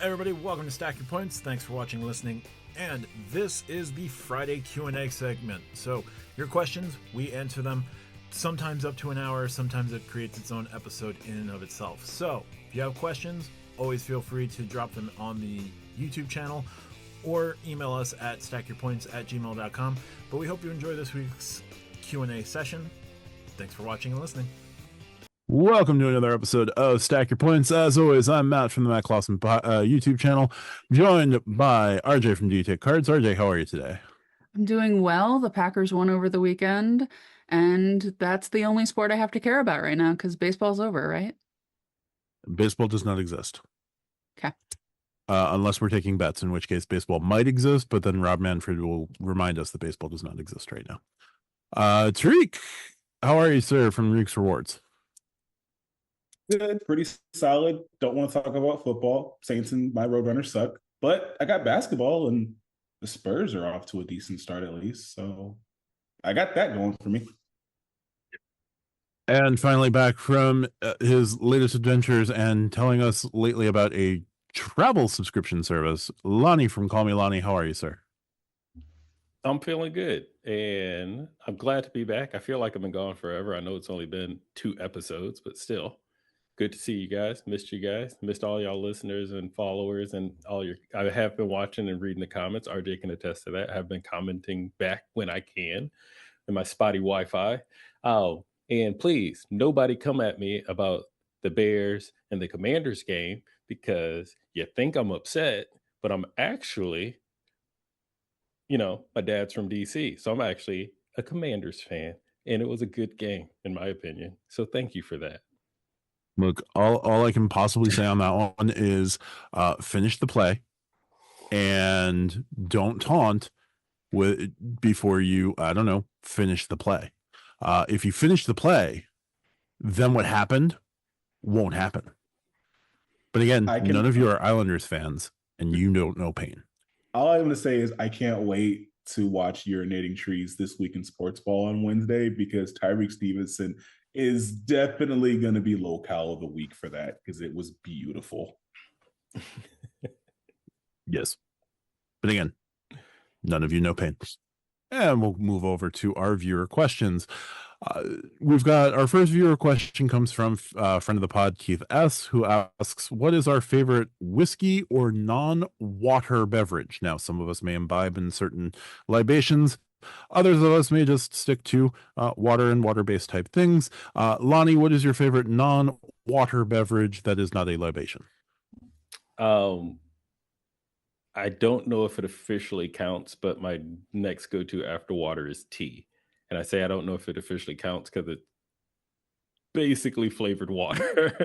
Everybody, welcome to Stack Your Points. Thanks for watching and listening. And this is the Friday Q&A segment. So your questions, we answer them, sometimes up to an hour, sometimes it creates its own episode in and of itself. So if you have questions, always feel free to drop them on the YouTube channel or email us at stackyourpoints@gmail.com. But we hope you enjoy this week's Q&A session. Thanks for watching and listening. Welcome to another episode of Stack Your Points. As always, I'm Matt from the Matt Clausen YouTube channel, joined by RJ from Do You Take Cards. RJ, how are you today? I'm doing well. The Packers won over the weekend, and that's the only sport I have to care about right now because baseball's over, right? Baseball does not exist. Okay. Unless we're taking bets, in which case baseball might exist, but then Rob Manfred will remind us that baseball does not exist right now. Tariq, how are you, sir, from Tariq's Rewards? Good, pretty solid. Don't want to talk about football. Saints and my Roadrunners suck. But I got basketball, and the Spurs are off to a decent start at least. So I got that going for me. And finally back from his latest adventures and telling us lately about a travel subscription service, Lani from Call Me Lani. How are you, sir? I'm feeling good, and I'm glad to be back. I feel like I've been gone forever. I know it's only been 2 episodes, but still. Good to see you guys. Missed you guys. Missed all y'all listeners and followers and all your. I have been watching and reading the comments. RJ can attest to that. I've been commenting back when I can in my spotty Wi-Fi. Oh, and please, nobody come at me about the Bears and the Commanders game because you think I'm upset, but I'm actually, my dad's from DC, so I'm actually a Commanders fan, and it was a good game in my opinion. So thank you for that. Look, all I can possibly say on that one is finish the play and don't taunt before you, finish the play. If you finish the play, then what happened won't happen. But again, none of you are Islanders fans, and you don't know pain. All I'm going to say is I can't wait to watch Urinating Trees this week in Sports Ball on Wednesday because Tariq Stevenson is definitely going to be locale of the week for that because it was beautiful. Yes. But again, none of you know pain. And we'll move over to our viewer questions. We've got our first viewer question comes from a friend of the pod, Keith S., who asks, what is our favorite whiskey or non-water beverage? Now, some of us may imbibe in certain libations. Others of us may just stick to water and water-based type things. Lani, what is your favorite non-water beverage that is not a libation? I don't know if it officially counts, but my next go-to after water is tea. And I say I don't know if it officially counts because it's basically flavored water.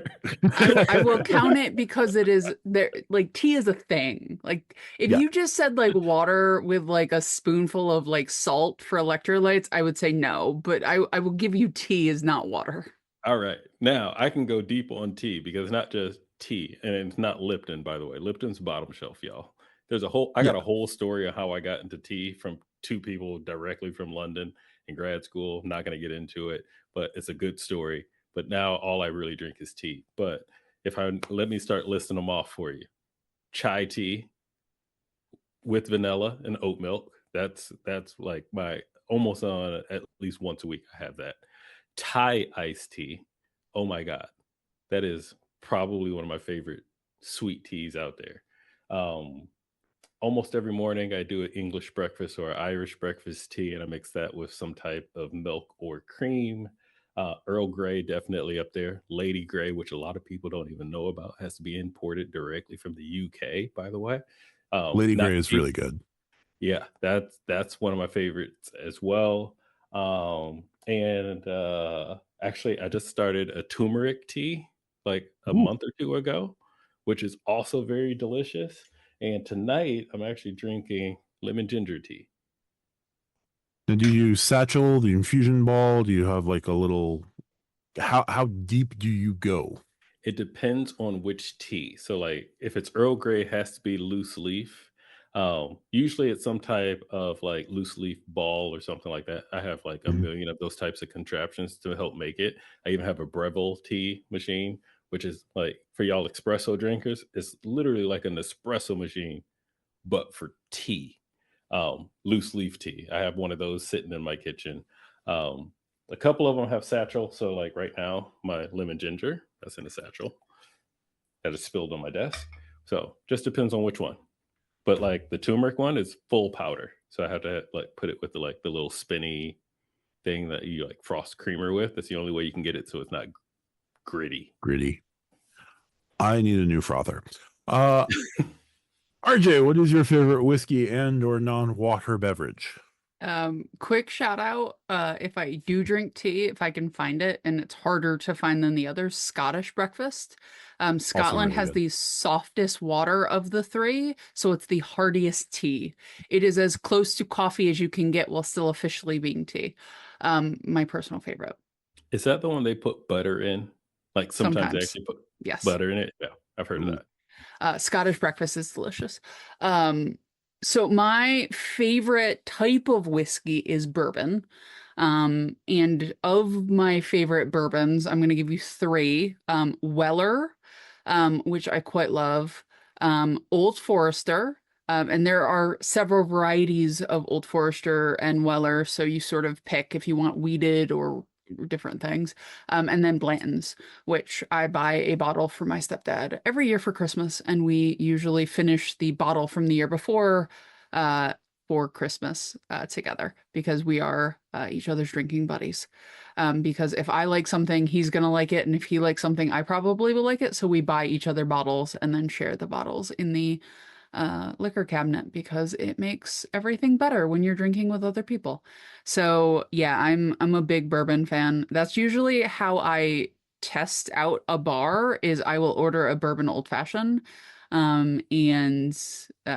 I will count it because it is there. Like tea is a thing. Like if you just said like water with like a spoonful of like salt for electrolytes, I would say no. But I will give you tea is not water. All right, now I can go deep on tea because it's not just tea, and it's not Lipton, by the way. Lipton's bottom shelf, y'all. There's I got a whole story of how I got into tea from 2 people directly from London in grad school. I'm not going to get into it, but it's a good story. But now all I really drink is tea. But let me start listing them off for you. Chai tea with vanilla and oat milk. That's like my almost on at least once a week. I have that. Thai iced tea. Oh my God. That is probably one of my favorite sweet teas out there. Almost every morning I do an English breakfast or Irish breakfast tea, and I mix that with some type of milk or cream. Earl Grey definitely up there. Lady Grey, which a lot of people don't even know about, has to be imported directly from the UK, by the way. Lady Grey is really good. Yeah, that's one of my favorites as well. Actually, I just started a turmeric tea like a month or 2 ago, which is also very delicious. And tonight I'm actually drinking lemon ginger tea. And do you satchel the infusion ball? Do you have like a little, how deep do you go? It depends on which tea. So like if it's Earl Grey, it has to be loose leaf. Usually it's some type of like loose leaf ball or something like that. I have like a million of those types of contraptions to help make it. I even have a Breville tea machine which is like for y'all espresso drinkers, it's literally like an espresso machine, but for tea, loose leaf tea. I have one of those sitting in my kitchen. A couple of them have satchel. So like right now, my lemon ginger, that's in a satchel that is spilled on my desk. So just depends on which one. But like the turmeric one is full powder. So I have to like put it with the little spinny thing that you like frost creamer with. That's the only way you can get it so it's not gritty. I need a new frother. RJ, what is your favorite whiskey and or non-water beverage? Quick shout out, if I do drink tea, if I can find it, and it's harder to find than the others, Scottish breakfast. Scotland really has good. the softest water of the three, so it's the heartiest tea. It is as close to coffee as you can get while still officially being tea. My personal favorite. Is that the one they put butter in? Like sometimes they Sometimes. actually put Yes. butter in it. Yeah, I've heard of that. Scottish breakfast is delicious. So my favorite type of whiskey is bourbon. And of my favorite bourbons, I'm going to give you three. Weller, which I quite love. Old Forester. And there are several varieties of Old Forester and Weller, so you sort of pick if you want wheated or different things. And then Blanton's, which I buy a bottle for my stepdad every year for Christmas, and we usually finish the bottle from the year before for Christmas together because we are each other's drinking buddies. Because if I like something, he's gonna like it, and if he likes something, I probably will like it. So we buy each other bottles and then share the bottles in the liquor cabinet because it makes everything better when you're drinking with other people. So yeah, I'm a big bourbon fan. That's usually how I test out a bar is I will order a bourbon old fashioned and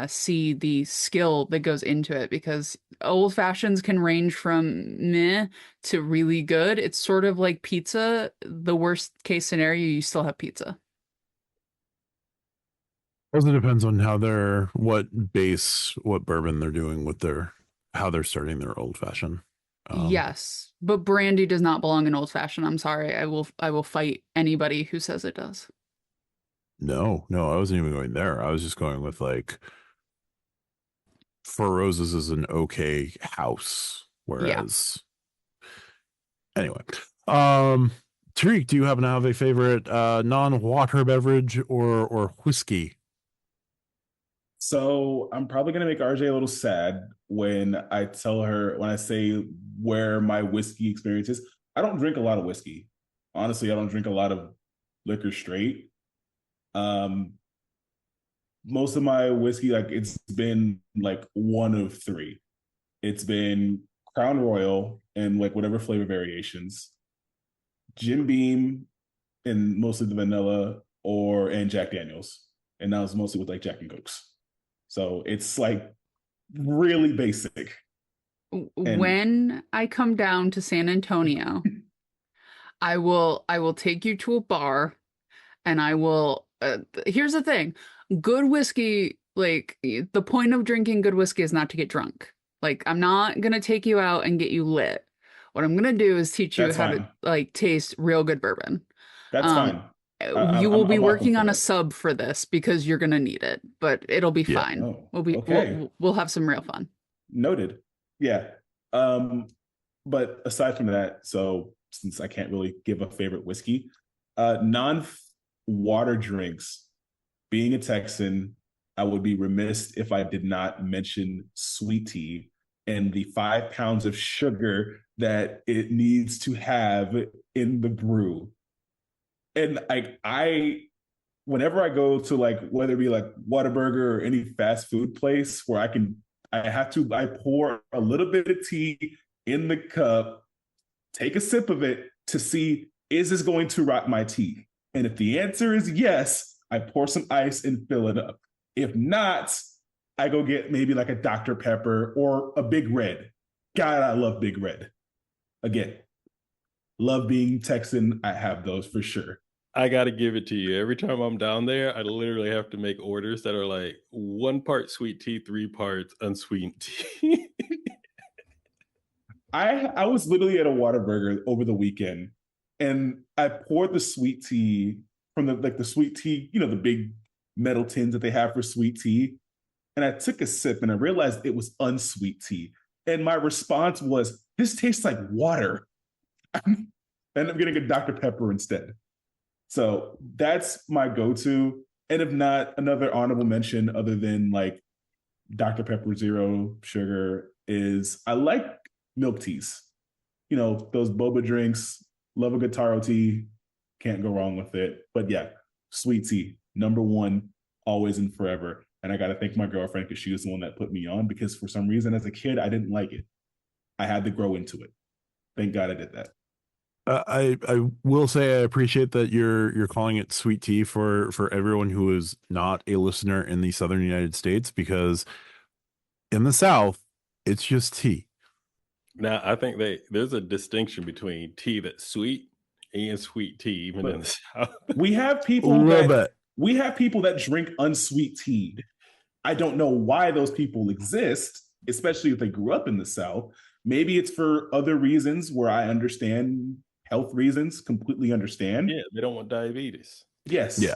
see the skill that goes into it because old fashions can range from meh to really good. It's sort of like pizza. The worst case scenario, you still have pizza. Also depends on what bourbon they're doing with how they're starting their old fashioned. Yes, but brandy does not belong in old fashioned. I'm sorry. I will fight anybody who says it does. No, I wasn't even going there. I was just going with like Four Roses is an okay house, whereas anyway. Tariq, do you happen to have a favorite non-water beverage or whiskey? So I'm probably gonna make RJ a little sad when I say where my whiskey experience is. I don't drink a lot of whiskey. Honestly, I don't drink a lot of liquor straight. Most of my whiskey, like it's been like one of three. It's been Crown Royal and like whatever flavor variations, Jim Beam and mostly the vanilla and Jack Daniels. And now it's mostly with like Jack and Cokes. So it's like really basic. When I come down to San Antonio, I will take you to a bar and I will here's the thing. Good whiskey, like the point of drinking good whiskey is not to get drunk. Like I'm not going to take you out and get you lit. What I'm going to do is teach you how to like taste real good bourbon. That's fine. You will be working on a sub for this because you're going to need it, but it'll be fine. Oh, we'll have some real fun. Noted. Yeah. But aside from that, so since I can't really give a favorite whiskey, non-water drinks, being a Texan, I would be remiss if I did not mention sweet tea and the 5 pounds of sugar that it needs to have in the brew. And I whenever I go to like whether it be like Whataburger or any fast food place where I pour a little bit of tea in the cup, take a sip of it to see, is this going to rot my tea? And if the answer is yes, I pour some ice and fill it up. If not, I go get maybe like a Dr. Pepper or a Big Red. God, I love Big Red. Again, love being Texan. I have those for sure. I got to give it to you. Every time I'm down there, I literally have to make orders that are like 1 part sweet tea, 3 parts unsweetened tea. I was literally at a Whataburger over the weekend and I poured the sweet tea from the sweet tea, the big metal tins that they have for sweet tea. And I took a sip and I realized it was unsweet tea. And my response was, this tastes like water. I ended up getting a Dr. Pepper instead. So that's my go-to. And if not, another honorable mention other than like Dr. Pepper Zero Sugar is I like milk teas. Those boba drinks, love a good taro tea, can't go wrong with it. But yeah, sweet tea, number one, always and forever. And I got to thank my girlfriend because she was the one that put me on, because for some reason as a kid, I didn't like it. I had to grow into it. Thank God I did that. I will say I appreciate that you're calling it sweet tea for everyone who is not a listener in the Southern United States, because in the South, it's just tea. Now, I think there's a distinction between tea that's sweet and sweet tea, even in the South. We have people that drink unsweet tea. I don't know why those people exist, especially if they grew up in the South. Maybe it's for other reasons where I understand, health reasons, completely understand. Yeah, they don't want diabetes. Yes. Yeah.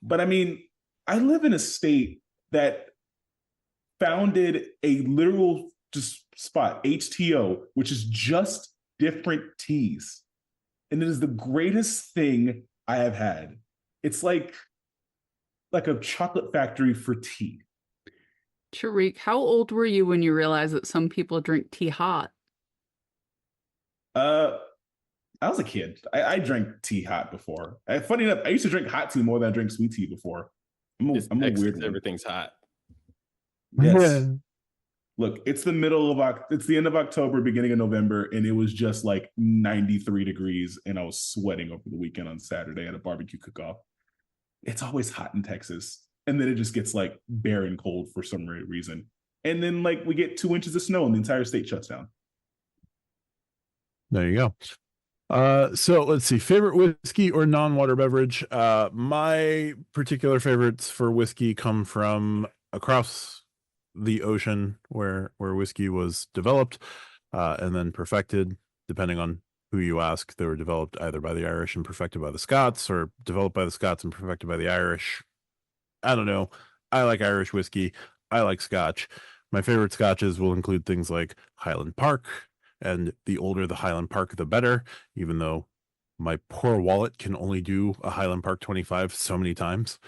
But I mean, I live in a state that founded a literal just spot, HTO, which is just different teas. And it is the greatest thing I have had. It's like a chocolate factory for tea. Tariq, how old were you when you realized that some people drink tea hot? I was a kid. I drank tea hot before. Funny enough, I used to drink hot tea more than I drank sweet tea before. I'm a weird one. Everything's hot. Yes. Look, it's the end of October, beginning of November, and it was just like 93 degrees, and I was sweating over the weekend on Saturday at a barbecue cook-off. It's always hot in Texas, and then it just gets like barren cold for some reason. And then like we get 2 inches of snow and the entire state shuts down. There you go. So let's see, favorite whiskey or non-water beverage. My particular favorites for whiskey come from across the ocean where whiskey was developed and then perfected, depending on who you ask. They were developed either by the Irish and perfected by the Scots, or developed by the Scots and perfected by the Irish. I don't know. I like Irish whiskey. I like Scotch. My favorite Scotches will include things like Highland Park, and the older the Highland Park, the better, even though my poor wallet can only do a Highland Park 25 so many times.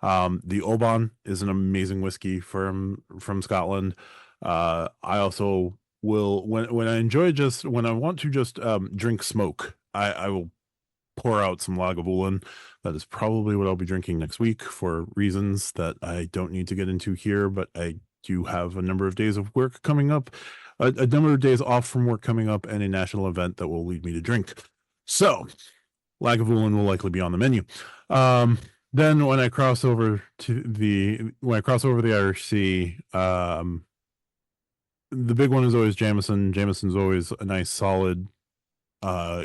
The Oban is an amazing whiskey from Scotland. I also will, when I want to just drink smoke, I will pour out some Lagavulin. That is probably what I'll be drinking next week for reasons that I don't need to get into here, but I do have a number of days of work coming up, a number of days off from work coming up, and a national event that will lead me to drink. So Lagavulin will likely be on the menu. Then when I cross over the Irish Sea, the big one is always Jameson. Jameson's always a nice, solid,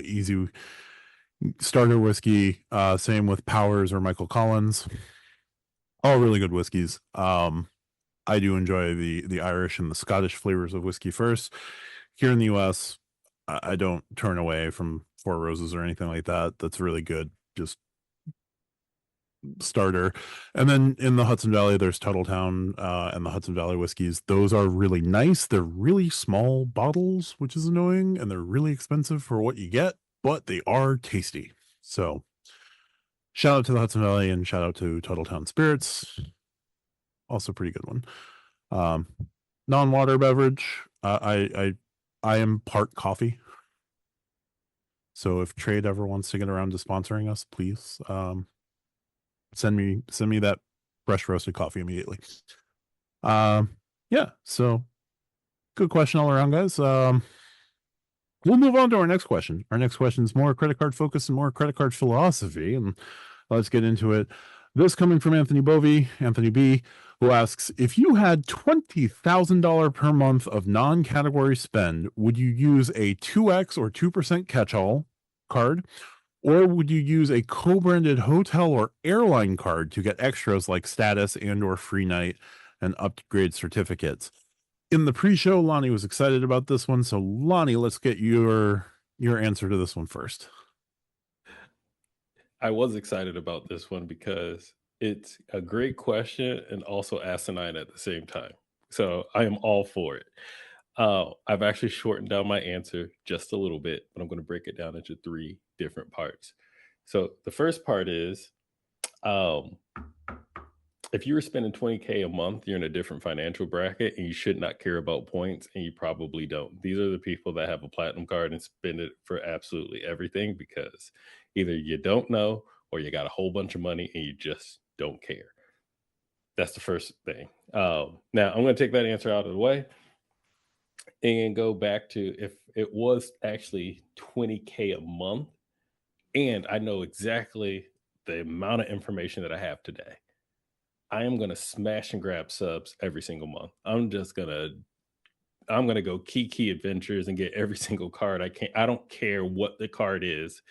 easy starter whiskey. Same with Powers or Michael Collins. All really good whiskeys. I do enjoy the Irish and the Scottish flavors of whiskey first. Here in the US, I don't turn away from Four Roses or anything like that. That's really good. Just starter. And then in the Hudson Valley, there's Tuttletown and the Hudson Valley whiskeys. Those are really nice. They're really small bottles, which is annoying, and they're really expensive for what you get, but they are tasty. So shout out to the Hudson Valley and shout out to Tuttletown Spirits. Also pretty good one. Non-water beverage. I am part coffee. So if Trade ever wants to get around to sponsoring us, please send me that fresh roasted coffee immediately. Yeah, so good question all around, guys. We'll move on to our next question. Our next question is more credit card focus and more credit card philosophy, and let's get into it. This coming from Anthony B, who asks, if you had $20,000 per month of non-category spend, would you use a 2X or 2% catch-all card, or would you use a co-branded hotel or airline card to get extras like status and or free night and upgrade certificates? In the pre-show, Lani was excited about this one. So Lani, let's get your answer to this one first. I was excited about this one because it's a great question and also asinine at the same time. So I am all for it. I've actually shortened down my answer just a little bit, but I'm going to break it down into 3 different parts. So the first part is, um, if you were spending 20K a month, you're in a different financial bracket and you should not care about points, and you probably don't. These are the people that have a platinum card and spend it for absolutely everything because either you don't know or you got a whole bunch of money and you just don't care. That's the first thing. Now, I'm going to take that answer out of the way and go back to if it was actually 20K a month and I know exactly the amount of information that I have today. I am going to smash and grab subs every single month. I'm going to go key adventures and get every single card I can. I don't care what the card is.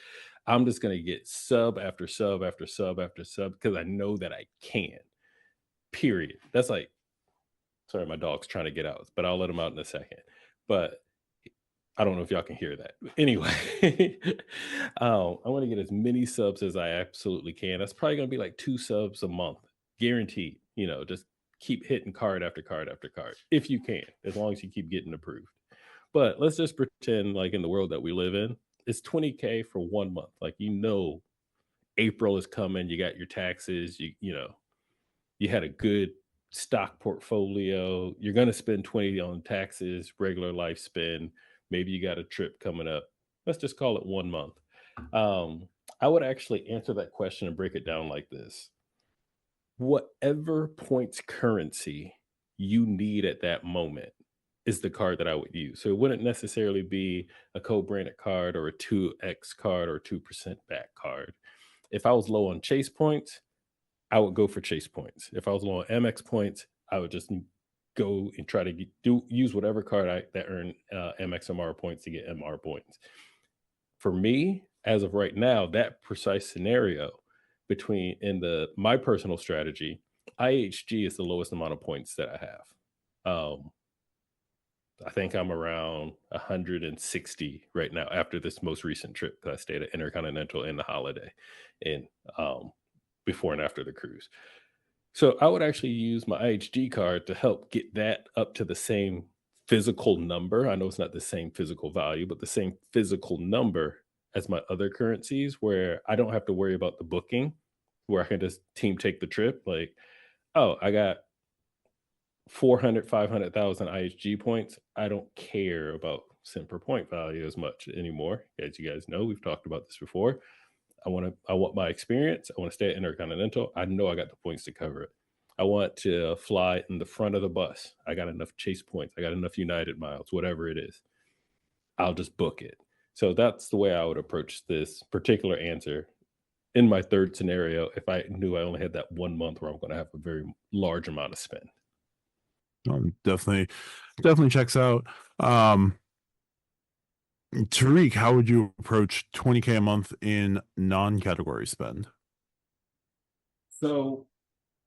I'm just going to get sub after sub after sub after sub because I know that I can. Period. That's like, sorry, my dog's trying to get out, but I'll let him out in a second. But I don't know if y'all can hear that. Anyway, I want to get as many subs as I absolutely can. That's probably going to be like 2 subs a month, guaranteed. Just keep hitting card after card after card if you can, as long as you keep getting approved. But let's just pretend like in the world that we live in, it's 20K for 1 month. Like, April is coming. You got your taxes. You had a good stock portfolio. You're going to spend 20 on taxes, regular life spend. Maybe you got a trip coming up. Let's just call it 1 month. I would actually answer that question and break it down like this. Whatever points currency you need at that moment is the card that I would use. So it wouldn't necessarily be a co-branded card or a 2X card or 2% back card. If I was low on Chase points, I would go for Chase points. If I was low on MX points, I would just go and try to use whatever card that earn MXMR points to get MR points. For me, as of right now, that precise scenario my personal strategy, IHG is the lowest amount of points that I have. I think I'm around 160 right now after this most recent trip because I stayed at Intercontinental in the Holiday and before and after the cruise. So I would actually use my IHG card to help get that up to the same physical number. I know it's not the same physical value, but the same physical number as my other currencies where I don't have to worry about the booking, where I can just team take the trip. Like, oh, I got 400, 500,000 IHG points. I don't care about cent per point value as much anymore. As you guys know, we've talked about this before. I want my experience. I want to stay at Intercontinental. I know I got the points to cover it. I want to fly in the front of the bus. I got enough Chase points. I got enough United miles, whatever it is. I'll just book it. So that's the way I would approach this particular answer in my third scenario if I knew I only had that 1 month where I'm going to have a very large amount of spend. Definitely checks out. Tariq, how would you approach 20K a month in non-category spend? So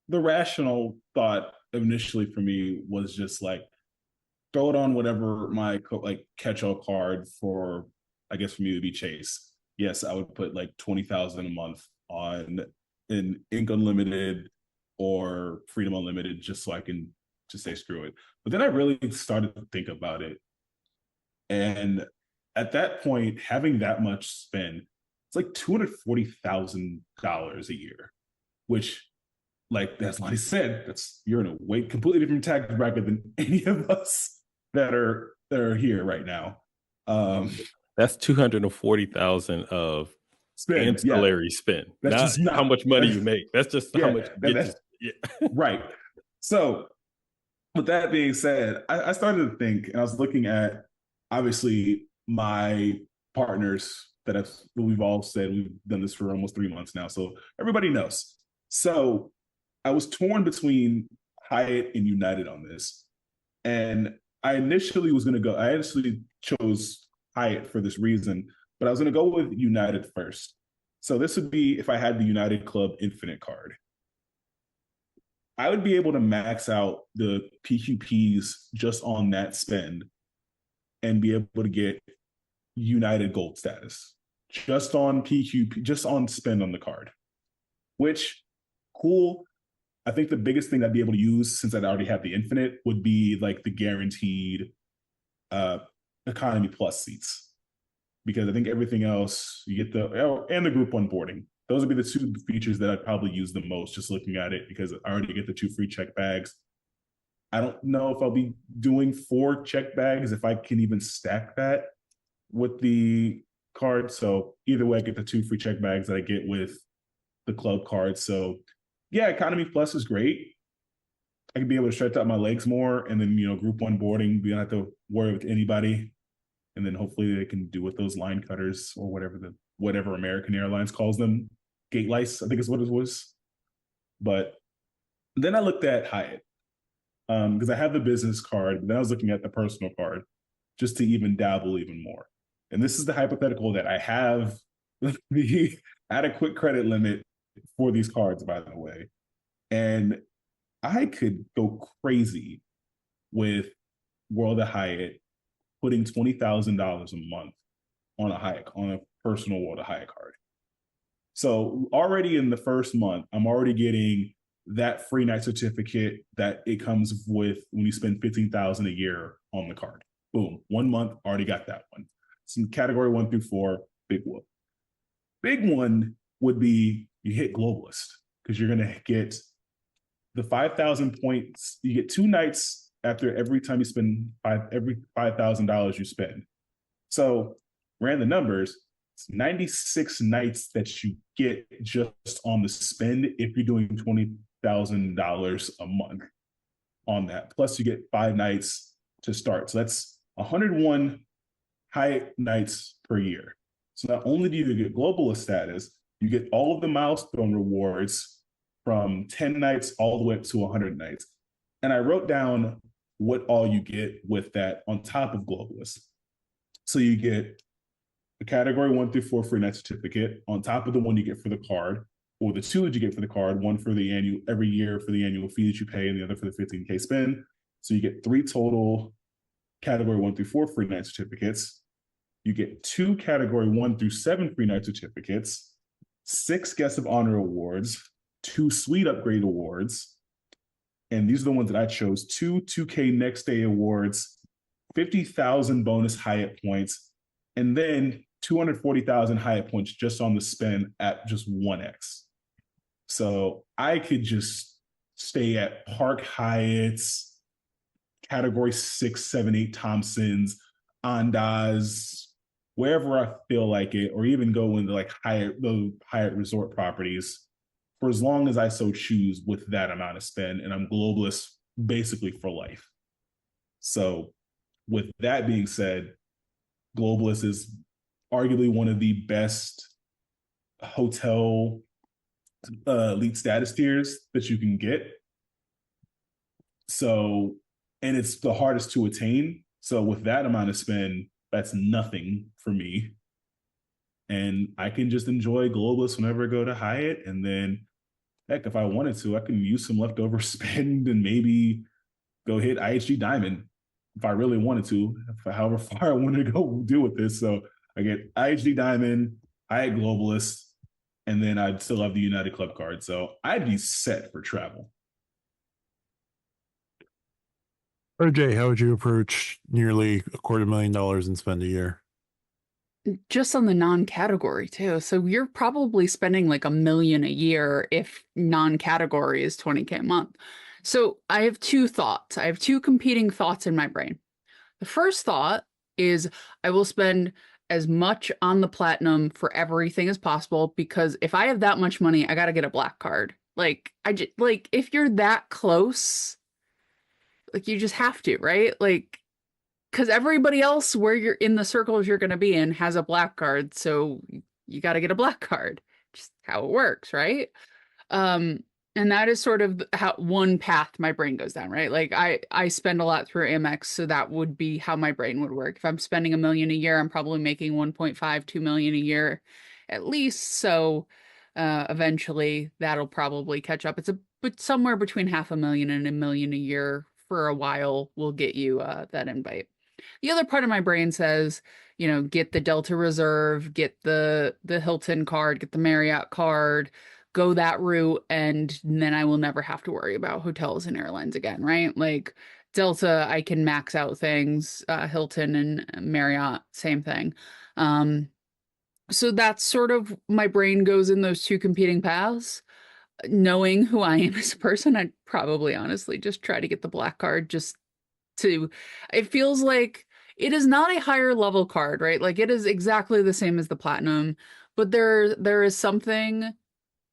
the rational thought initially for me was just like throw it on whatever my catch-all card for, I guess for me to be Chase. Yes, I would put like 20,000 a month on an Ink Unlimited or Freedom Unlimited just so I can just say screw it. But then I really started to think about it. And at that point, having that much spend, it's like $240,000 a year, which, like as Lani said, you're in a completely different tax bracket than any of us that are here right now. That's 240,000 of ancillary spend. That's not how much money you make. That's just how much right. So with that being said, I started to think, and I was looking at obviously my partners we've all said we've done this for almost 3 months now, so everybody knows. So I was torn between Hyatt and United on this, and I initially chose Hyatt for this reason, but I was going to go with United first. So this would be if I had the United Club Infinite card. I would be able to max out the PQPs just on that spend and be able to get United Gold status. just on PQP, just on spend on the card, which cool. I think the biggest thing I'd be able to use, since I'd already have the infinite, would be like the guaranteed economy plus seats, because I think everything else you get and the group one boarding. Those would be the two features that I'd probably use the most, just looking at it, because I already get the 2 free check bags. I don't know if I'll be doing 4 check bags, if I can even stack that with the card. So either way, I get the 2 free check bags that I get with the club card. So yeah, economy plus is great. I can be able to stretch out my legs more, and then, group one boarding, we don't have to worry with anybody. And then hopefully they can do with those line cutters or whatever American Airlines calls them. Gate lice, I think is what it was. But then I looked at Hyatt, because I have the business card, but then I was looking at the personal card just to even dabble even more. And this is the hypothetical that I have the adequate credit limit for these cards, by the way. And I could go crazy with World of Hyatt putting $20,000 a month on a personal World of Hyatt card. So already in the first month, I'm already getting that free night certificate that it comes with when you spend $15,000 a year on the card. Boom, 1 month, already got that one. Some category 1 through 4, big whoop. Big one would be you hit Globalist, because you're gonna get the 5,000 points. You get 2 nights after every time you spend every $5,000 you spend. So ran the numbers. It's 96 nights that you get just on the spend if you're doing $20,000 a month on that. Plus you get 5 nights to start. So that's 101 Hyatt nights per year. So not only do you get globalist status, you get all of the milestone rewards from 10 nights all the way up to 100 nights. And I wrote down what all you get with that on top of globalist. So you get the category 1 through 4 free night certificate on top of the one you get for the card, or the 2 that you get for the card, one for the annual every year for the annual fee that you pay, and the other for the 15K spend. So you get 3 total category 1 through 4 free night certificates. You get 2 category 1 through 7 free night certificates, 6 guest of honor awards, 2 suite upgrade awards. And these are the ones that I chose: 2 2K next day awards, 50,000 bonus Hyatt points, and then 240,000 Hyatt points just on the spend at just 1x. So I could just stay at Park Hyatts, category 6, 7, 8 Thompsons, Andaz, wherever I feel like it, or even go into like the Hyatt resort properties for as long as I so choose with that amount of spend. And I'm globalist basically for life. So with that being said, globalist is arguably one of the best hotel elite status tiers that you can get. So, and it's the hardest to attain. So with that amount of spend, that's nothing for me. And I can just enjoy globalist whenever I go to Hyatt. And then heck, if I wanted to, I can use some leftover spend and maybe go hit IHG Diamond if I really wanted to, however far I wanted to go do with this. So I get IHG Diamond, Hyatt Globalist, and then I'd still have the United Club card. So I'd be set for travel. RJ, how would you approach nearly $250,000 in spend a year? Just on the non-category too. So you're probably spending like $1 million a year if non-category is 20K a month. So I have 2 thoughts. I have 2 competing thoughts in my brain. The first thought is I will spend as much on the platinum for everything as possible, because if I have that much money, I got to get a black card. Like if you're that close, like you just have to, right? Like, because everybody else where you're in the circles you're going to be in has a black card. So you got to get a black card. Just how it works, right? And that is sort of how one path my brain goes down, right? Like I spend a lot through Amex, so that would be how my brain would work. If I'm spending $1 million a year, I'm probably making 1.5-2 million a year at least. So eventually that'll probably catch up. But somewhere between $500,000 and $1 million a year for a while will get you that invite. The other part of my brain says, get the Delta Reserve, get the Hilton card, get the Marriott card, go that route, and then I will never have to worry about hotels and airlines again, right? Like Delta, I can max out things. Hilton and Marriott, same thing. So that's sort of my brain goes in those two competing paths. Knowing who I am as a person, I'd probably honestly just try to get the black card just to, it feels like it is not a higher level card, right? Like it is exactly the same as the platinum, but there is something,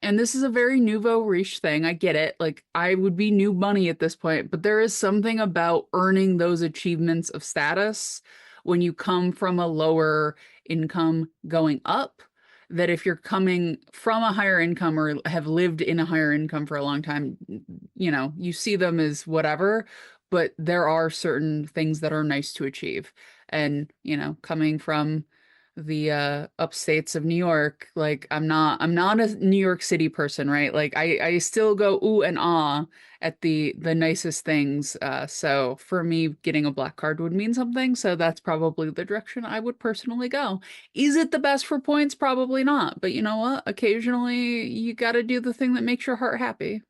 and this is a very nouveau riche thing. I get it. Like I would be new money at this point, but there is something about earning those achievements of status when you come from a lower income going up, that if you're coming from a higher income or have lived in a higher income for a long time, you see them as whatever, but there are certain things that are nice to achieve. And, coming from the upstates of New York, like I'm not a New York City person, right? Like I still go ooh and ah at the nicest things. So for me, getting a black card would mean something. So that's probably the direction I would personally go. Is it the best for points? Probably not. But you know what? Occasionally you got to do the thing that makes your heart happy.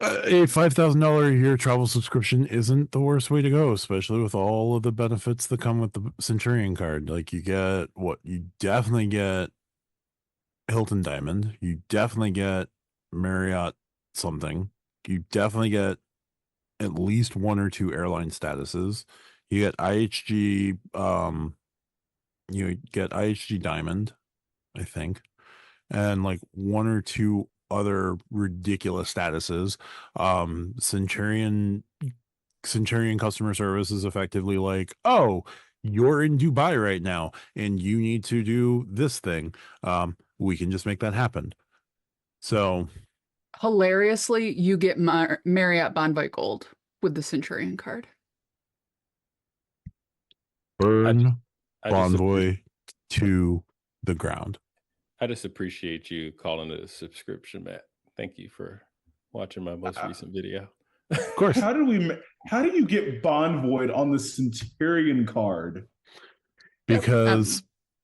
A $5,000 a year travel subscription isn't the worst way to go, especially with all of the benefits that come with the Centurion card. Like you definitely get Hilton Diamond, you definitely get Marriott something, you definitely get at least one or two airline statuses. You get IHG, you get IHG Diamond, I think, and like one or two other ridiculous statuses. Centurion customer service is effectively like, oh, you're in Dubai right now and you need to do this thing. We can just make that happen. So hilariously, you get Marriott Bonvoy Gold with the Centurion card. Burn Bonvoy to the ground. I just appreciate you calling it a subscription, Matt. Thank you for watching my most recent video. Of course. How do you get Bonvoy on the Centurion card? Because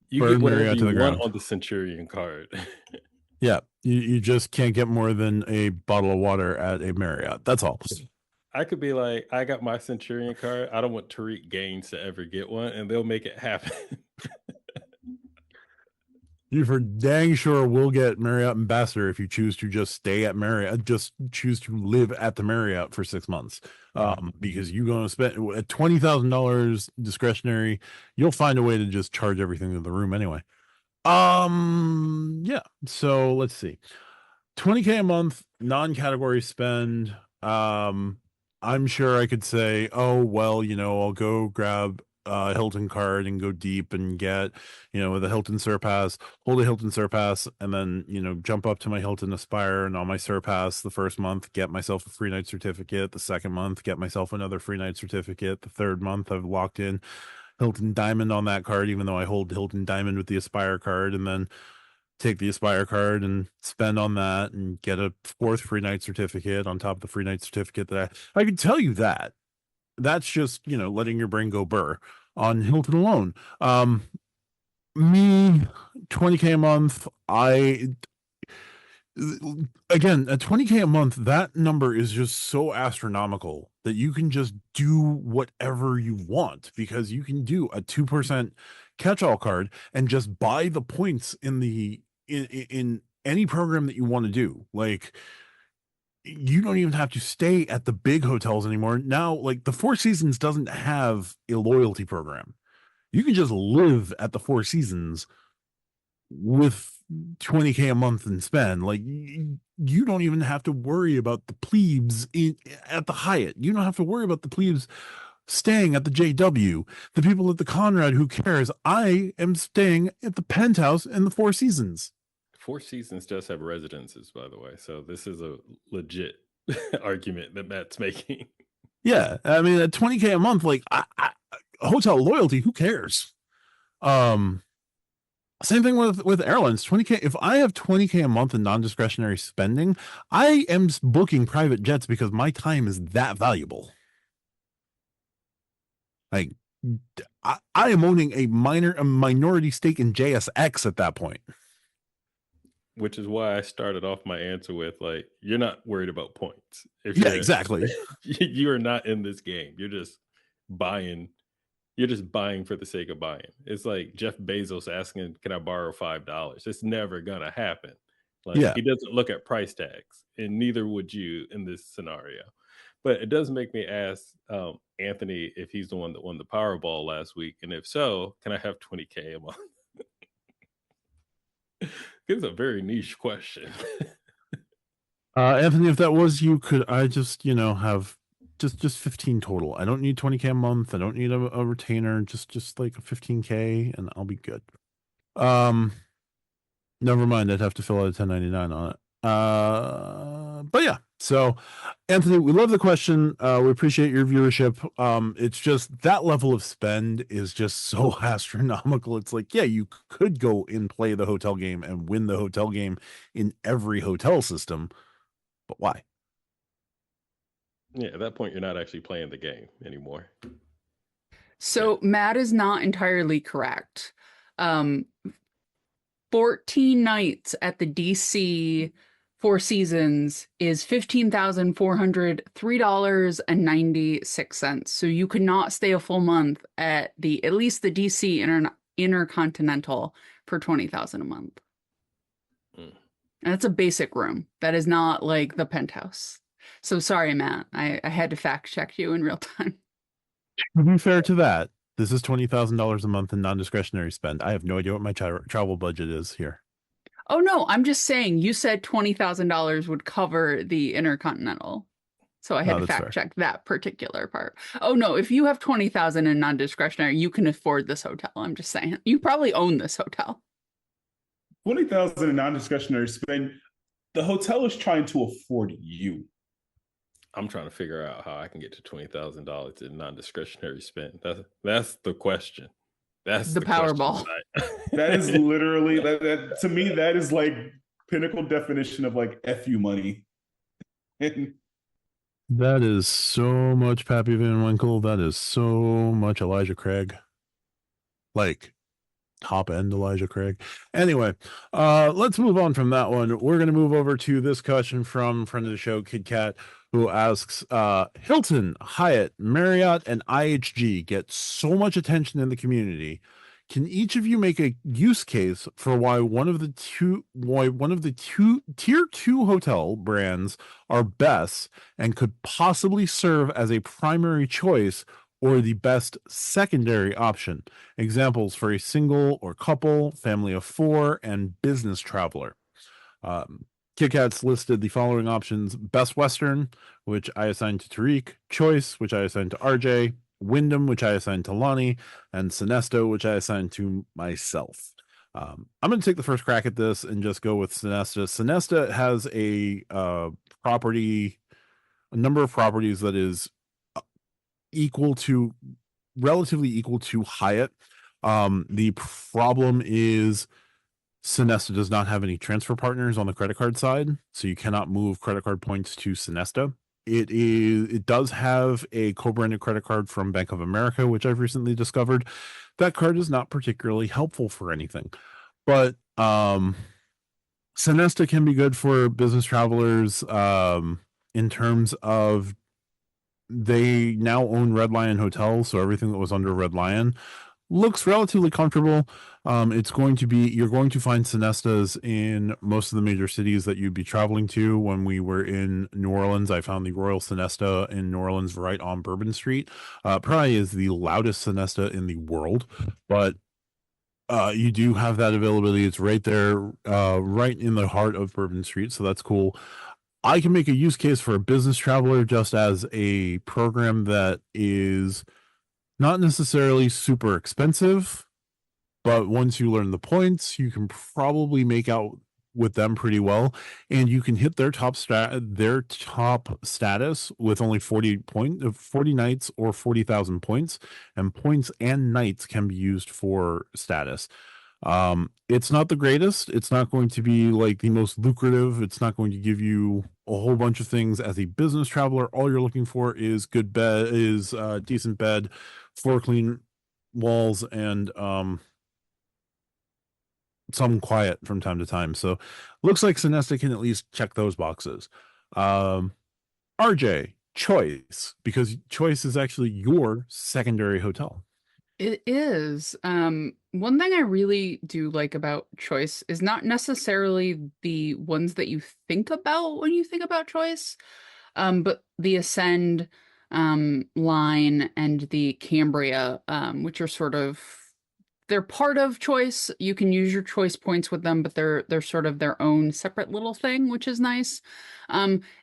you burn get whatever Marriott to the you ground want on the Centurion card. Yeah, you just can't get more than a bottle of water at a Marriott. That's all. I could be like, I got my Centurion card. I don't want Tariq Gaines to ever get one, and they'll make it happen. You for dang sure will get Marriott Ambassador if you choose to just stay at Marriott, just choose to live at the Marriott for 6 months. Because you're going to spend at $20,000 discretionary, you'll find a way to just charge everything to the room anyway. Yeah. So let's see. 20K a month, non-category spend. I'm sure I could say, oh, well, I'll go grab a Hilton card and go deep and get, with a Hilton Surpass, hold a Hilton Surpass, and then, jump up to my Hilton Aspire, and on my Surpass the first month, get myself a free night certificate. The second month, get myself another free night certificate. The third month, I've locked in Hilton Diamond on that card, even though I hold Hilton Diamond with the Aspire card, and then take the Aspire card and spend on that and get a fourth free night certificate on top of the free night certificate that I could tell you that. That's just, letting your brain go burr on Hilton alone. Me, 20K a month, again, at 20K a month, that number is just so astronomical that you can just do whatever you want, because you can do a 2% catch-all card and just buy the points in any program that you want to do. Like, you don't even have to stay at the big hotels anymore. Now, like, the Four Seasons doesn't have a loyalty program. You can just live at the Four Seasons with 20K a month and spend. Like, you don't even have to worry about the plebes at the Hyatt. You don't have to worry about the plebes staying at the JW, the people at the Conrad. Who cares? I am staying at the Penthouse in the Four Seasons. Four Seasons does have residences, by the way, so this is a legit argument that Matt's making. Yeah, I mean, at 20K a month, like, hotel loyalty, who cares? Same thing with airlines. 20K. If I have 20K a month in non-discretionary spending, I am booking private jets because my time is that valuable. Like, I am owning a minority stake in JSX at that point. Which is why I started off my answer with, like, you're not worried about points. If Yeah, you're exactly. you are not in this game. You're just buying. You're just buying for the sake of buying. It's like Jeff Bezos asking, "Can I borrow $5?" It's never gonna happen. Like, Yeah. he doesn't look at price tags, and neither would you in this scenario. But it does make me ask Anthony if he's the one that won the Powerball last week, and if so, can I have 20K a month? It's a very niche question. Anthony, if that was you, could I just, have just 15 total? I don't need 20K a month. I don't need a retainer. Just like a 15K, and I'll be good. Never mind. I'd have to fill out a 1099 on it. But yeah. So, Anthony, we love the question. We appreciate your viewership. It's just that level of spend is just so astronomical. It's like, yeah, you could go and play the hotel game and win the hotel game in every hotel system, but why? Yeah, at that point, you're not actually playing the game anymore. So Matt is not entirely correct. 14 nights at the DC Four Seasons is $15,403.96. So you could not stay a full month at least the DC Intercontinental for $20,000 a month. And that's a basic room. That is not like the penthouse. So sorry, Matt. I had to fact check you in real time. To be fair to that, this is $20,000 a month in non-discretionary spend. I have no idea what my travel budget is here. Oh, no, I'm just saying you said $20,000 would cover the Intercontinental. So I had to fact check that particular part. Oh, no, if you have $20,000 in non-discretionary, you can afford this hotel. I'm just saying. You probably own this hotel. $20,000 in non-discretionary spend. The hotel is trying to afford you. I'm trying to figure out how I can get to $20,000 in non-discretionary spend. That's the question. That's the Powerball. That is literally that to me. That is like pinnacle definition of like FU money. That is so much Pappy Van Winkle. That is so much Elijah Craig. Like top end Elijah Craig. Anyway, let's move on from that one. We're going to move over to this question from friend of the show, Kid Cat, who asks, Hilton, Hyatt, Marriott, and IHG get so much attention in the community. Can each of you make a use case for why one of the tier 2 hotel brands are best and could possibly serve as a primary choice or the best secondary option? Examples for a single or couple, family of 4, and business traveler. KitKat's listed the following options: Best Western, which I assigned to Tariq; Choice, which I assigned to RJ; Wyndham, which I assigned to Lani; and Sonesta, which I assigned to myself. I'm going to take the first crack at this and just go with Sonesta. Sonesta has a number of properties that is relatively equal to Hyatt. The problem is Sonesta does not have any transfer partners on the credit card side, so you cannot move credit card points to Sonesta. It does have a co-branded credit card from Bank of America, which I've recently discovered. That card is not particularly helpful for anything, but Sonesta can be good for business travelers in terms of they now own Red Lion Hotels, so everything that was under Red Lion looks relatively comfortable. You're going to find Sonestas in most of the major cities that you'd be traveling to. When we were in New Orleans, I found the Royal Sonesta in New Orleans right on Bourbon Street. Probably is the loudest Sonesta in the world, but you do have that availability. It's right there, right in the heart of Bourbon Street, so that's cool. I can make a use case for a business traveler just as a program that is not necessarily super expensive, but once you learn the points, you can probably make out with them pretty well, and you can hit their top status with only 40 nights or 40,000 points, and points and nights can be used for status. It's not the greatest. It's not going to be like the most lucrative. It's not going to give you a whole bunch of things as a business traveler. All you're looking for is good bed, is decent bed, floor clean walls, and some quiet from time to time. So looks like Sonesta can at least check those boxes. RJ, Choice, because Choice is actually your secondary hotel. It is. One thing I really do like about Choice is not necessarily the ones that you think about when you think about Choice, but the Ascend line and the Cambria, which are sort of they're part of Choice. You can use your Choice points with them, but they're sort of their own separate little thing, which is nice.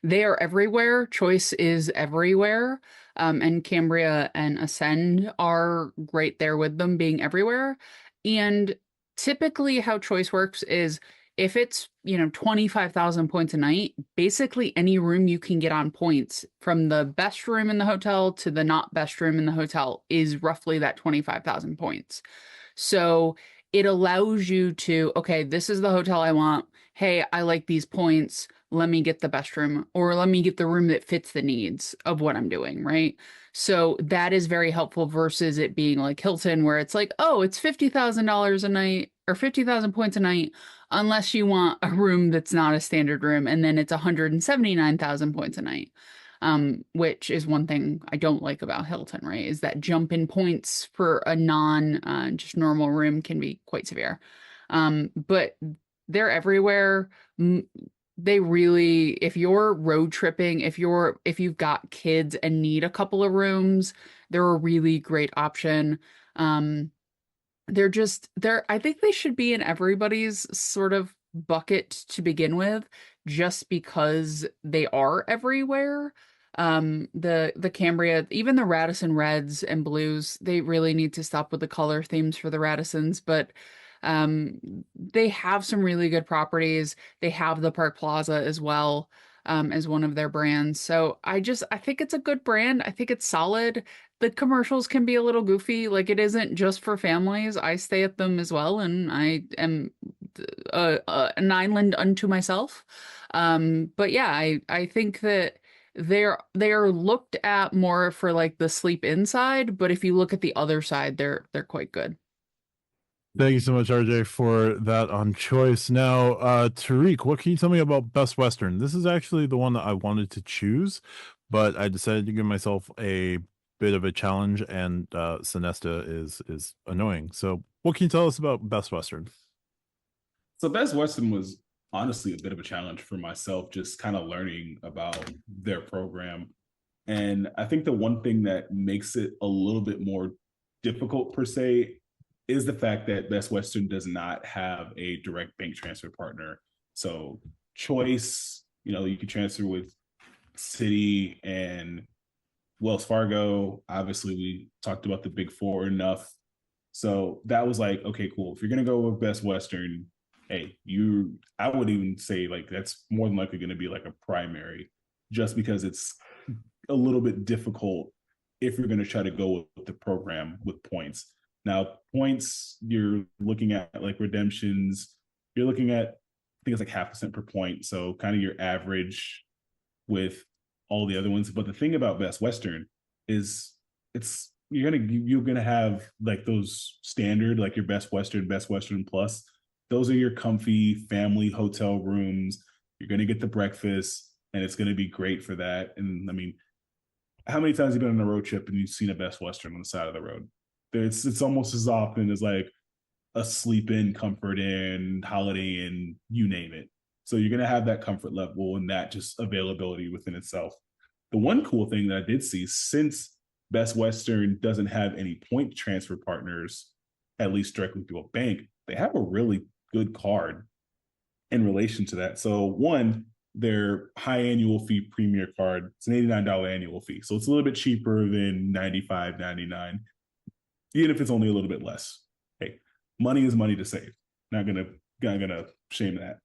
They are everywhere. Choice is everywhere. And Cambria and Ascend are right there with them being everywhere. And typically how Choice works is if it's, 25,000 points a night, basically any room you can get on points from the best room in the hotel to the not best room in the hotel is roughly that 25,000 points. So it allows you to, okay, this is the hotel I want. Hey, I like these points. Let me get the best room, or let me get the room that fits the needs of what I'm doing, right? So that is very helpful versus it being like Hilton, where it's like, oh, it's $50,000 a night or 50,000 points a night, unless you want a room that's not a standard room, and then it's 179,000 points a night. Which is one thing I don't like about Hilton, right? Is that jump in points for a just normal room can be quite severe. But they're everywhere. They really, if you're road tripping, if you've got kids and need a couple of rooms, they're a really great option. I think they should be in everybody's sort of bucket to begin with, just because they are everywhere. The Cambria, even the Radisson reds and blues, they really need to stop with the color themes for the Radissons, but they have some really good properties. They have the Park Plaza as well, as one of their brands. So I think it's a good brand. I think it's solid. The commercials can be a little goofy. Like, it isn't just for families. I stay at them as well, and I am an island unto myself. But yeah, I think that they're looked at more for like the sleep inside, but if you look at the other side, they're quite good. Thank you so much, RJ, for that on Choice. Now, Tariq, what can you tell me about Best Western? This is actually the one that I wanted to choose, but I decided to give myself a bit of a challenge, and Sonesta is annoying. So what can you tell us about Best Western? So Best Western was honestly a bit of a challenge for myself, just kind of learning about their program. And I think the one thing that makes it a little bit more difficult per se is the fact that Best Western does not have a direct bank transfer partner. So Choice, you can transfer with Citi and Wells Fargo. Obviously, we talked about the big four enough. So that was like, okay, cool. If you're going to go with Best Western, hey, I would even say like that's more than likely going to be like a primary, just because it's a little bit difficult if you're going to try to go with the program with points. Now, points, you're looking at like redemptions, you're looking at, I think it's like 0.5% per point. So kind of your average with all the other ones. But the thing about Best Western is you're gonna have like those standard, like your Best Western Plus. Those are your comfy family hotel rooms. You're gonna get the breakfast, and it's gonna be great for that. And I mean, how many times have you been on a road trip and you've seen a Best Western on the side of the road? It's almost as often as like a Sleep In, Comfort Inn, Holiday Inn, you name it. So you're going to have that comfort level and that just availability within itself. The one cool thing that I did see, since Best Western doesn't have any point transfer partners, at least directly through a bank, they have a really good card in relation to that. So one, their high annual fee premier card, it's an $89 annual fee. So it's a little bit cheaper than $95.99, even if it's only a little bit less. Hey, money is money to save. Not gonna shame that.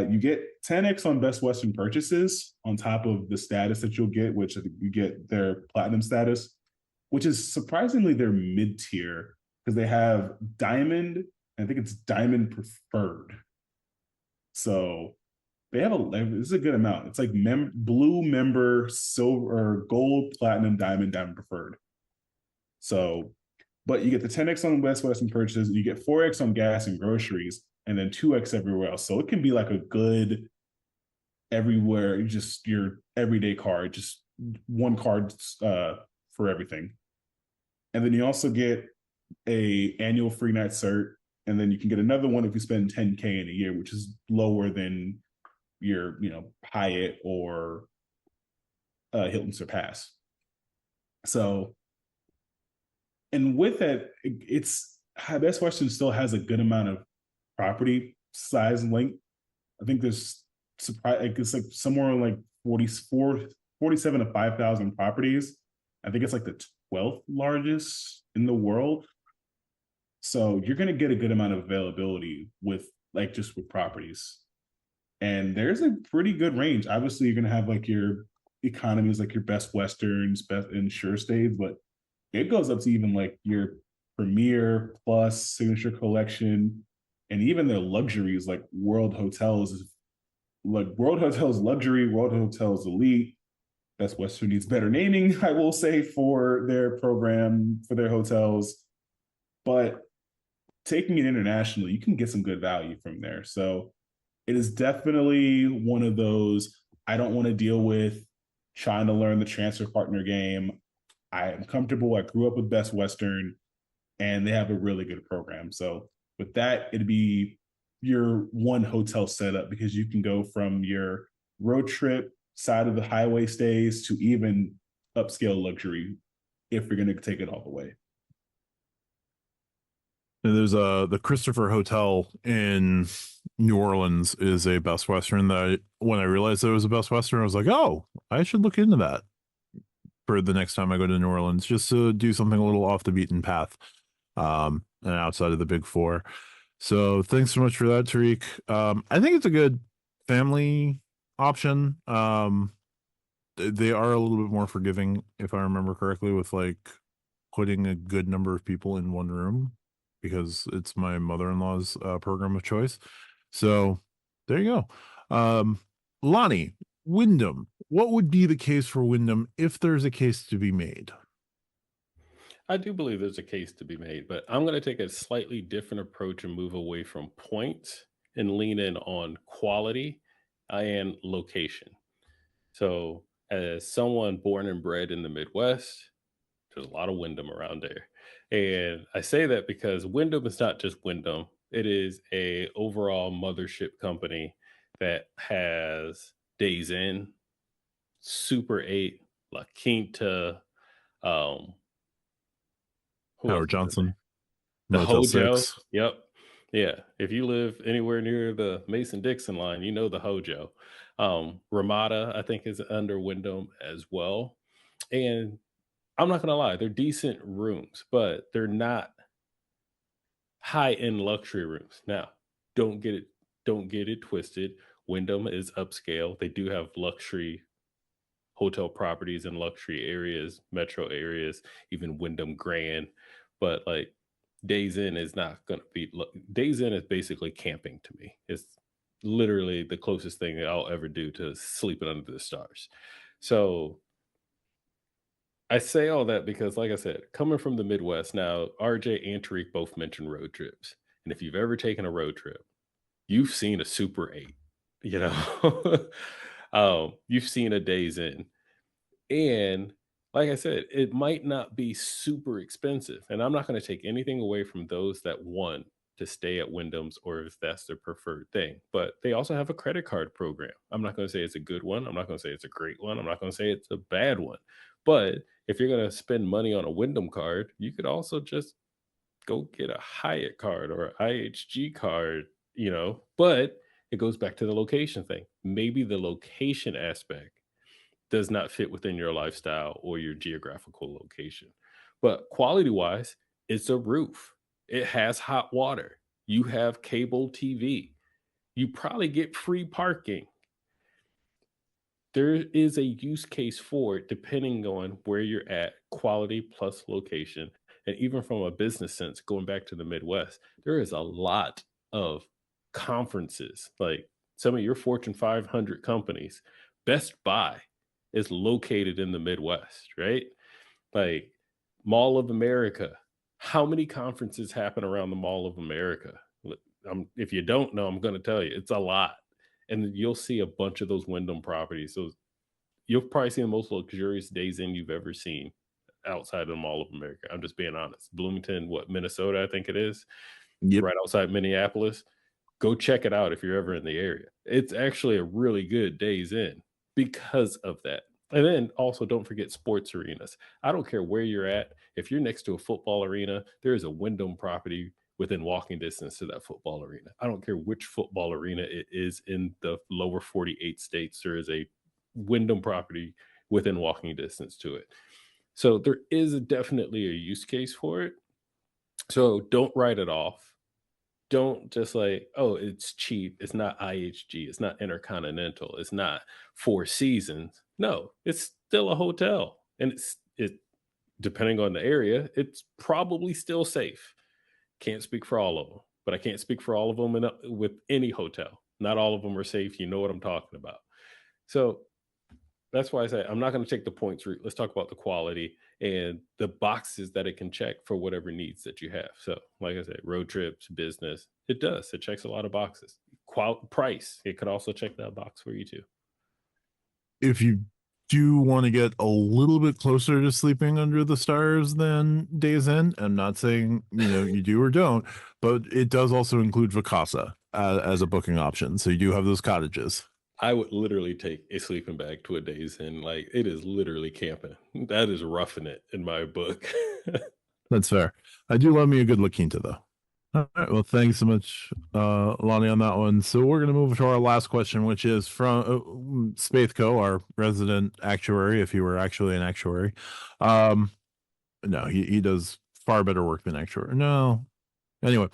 You get 10x on Best Western purchases on top of the status that you'll get, which I think you get their platinum status, which is surprisingly their mid-tier, because they have diamond I think it's diamond preferred. So they have this is a good amount. It's like blue, member, silver, or gold, platinum, diamond preferred. So, but you get the 10x on West Western purchases, you get 4x on gas and groceries, and then 2x everywhere else. So it can be like a good everywhere, just your everyday card, just one card for everything. And then you also get a annual free night cert, and then you can get another one if you spend 10K in a year, which is lower than your, Hyatt or Hilton Surpass. So, and with that, it's Best Western still has a good amount of property size and length. I think there's it's like somewhere like 47 to 5,000 properties. I think it's like the 12th largest in the world. So you're going to get a good amount of availability with properties. And there's a pretty good range. Obviously, you're going to have like your economies, like your Best Westerns, Best and Sure Stays, but it goes up to even like your Premier Plus, Signature Collection, and even their luxuries like World Hotels, like World Hotels Luxury, World Hotels Elite. Best Western needs better naming, I will say, for their program, for their hotels. But taking it internationally, you can get some good value from there. So it is definitely one of those, I don't want to deal with trying to learn the transfer partner game. I am comfortable. I grew up with Best Western, and they have a really good program. So with that, it'd be your one hotel setup, because you can go from your road trip side of the highway stays to even upscale luxury if you're going to take it all the way. And there's the Christopher Hotel in New Orleans is a Best Western that when I realized it was a Best Western, I was like, oh, I should look into that for the next time I go to New Orleans, just to do something a little off the beaten path, and outside of the big four. So thanks so much for that, Tariq. I think it's a good family option. They are a little bit more forgiving, if I remember correctly, with like putting a good number of people in one room, because it's my mother-in-law's program of choice. So there you go. Lani, Wyndham, what would be the case for Wyndham if there's a case to be made? I do believe there's a case to be made, but I'm going to take a slightly different approach and move away from points and lean in on quality and location. So, as someone born and bred in the Midwest, there's a lot of Wyndham around there. And I say that because Wyndham is not just Wyndham. It is a overall mothership company that has Days Inn, Super 8, La Quinta, who else Howard is in there? Johnson, The Motel Hojo. 6. Yep. Yeah. If you live anywhere near the Mason-Dixon line, you know the Hojo. Ramada, I think, is under Wyndham as well. And I'm not gonna lie, they're decent rooms, but they're not high-end luxury rooms. Now, don't get it twisted. Wyndham is upscale. They do have luxury hotel properties in luxury areas, metro areas, even Wyndham Grand. But like Days Inn is not gonna be Days Inn is basically camping to me. It's literally the closest thing that I'll ever do to sleeping under the stars. So I say all that because, like I said, coming from the Midwest, now RJ and Tariq both mentioned road trips. And if you've ever taken a road trip, you've seen a Super 8, you know, you've seen a Days Inn. And like I said, it might not be super expensive. And I'm not going to take anything away from those that want to stay at Wyndham's or if that's their preferred thing. But they also have a credit card program. I'm not going to say it's a good one. I'm not going to say it's a great one. I'm not going to say it's a bad one. But if you're going to spend money on a Wyndham card, you could also just go get a Hyatt card or an IHG card, you know. But it goes back to the location thing. Maybe the location aspect does not fit within your lifestyle or your geographical location. But quality wise, it's a roof. It has hot water. You have cable TV. You probably get free parking. There is a use case for it depending on where you're at, quality plus location. And even from a business sense, going back to the Midwest, there is a lot of conferences. Like some of your Fortune 500 companies, Best Buy is located in the Midwest, right? Like Mall of America. How many conferences happen around the Mall of America? If you don't know, I'm going to tell you, it's a lot. And you'll see a bunch of those Wyndham properties. So you'll probably see the most luxurious Days Inn you've ever seen outside of the Mall of America. I'm just being honest. Bloomington, Minnesota, I think it is. Yep. Right outside Minneapolis. Go check it out if you're ever in the area. It's actually a really good Days Inn because of that. And then also don't forget sports arenas. I don't care where you're at. If you're next to a football arena, there is a Wyndham property within walking distance to that football arena. I don't care which football arena it is in the lower 48 states. There is a Wyndham property within walking distance to it. So there is definitely a use case for it. So don't write it off. Don't just like, oh, it's cheap. It's not IHG. It's not Intercontinental. It's not Four Seasons. No, it's still a hotel. And it depending on the area, it's probably still safe. Can't speak for all of them, but I can't speak for all of them with any hotel. Not all of them are safe. You know what I'm talking about. So that's why I say I'm not going to take the points route. Let's talk about the quality and the boxes that it can check for whatever needs that you have. So like I said, road trips, business, it does. It checks a lot of boxes. Price, it could also check that box for you too. If you do want to get a little bit closer to sleeping under the stars than Days Inn, I'm not saying, you do or don't, but it does also include Vacasa as a booking option. So you do have those cottages. I would literally take a sleeping bag to a Days Inn. Like it is literally camping. That is roughing it in my book. That's fair. I do love me a good La Quinta though. All right. Well, thanks so much, Lani, on that one. So we're going to move to our last question, which is from Spaethco, our resident actuary, if he were actually an actuary. No, he does far better work than actuary. No. Anyway,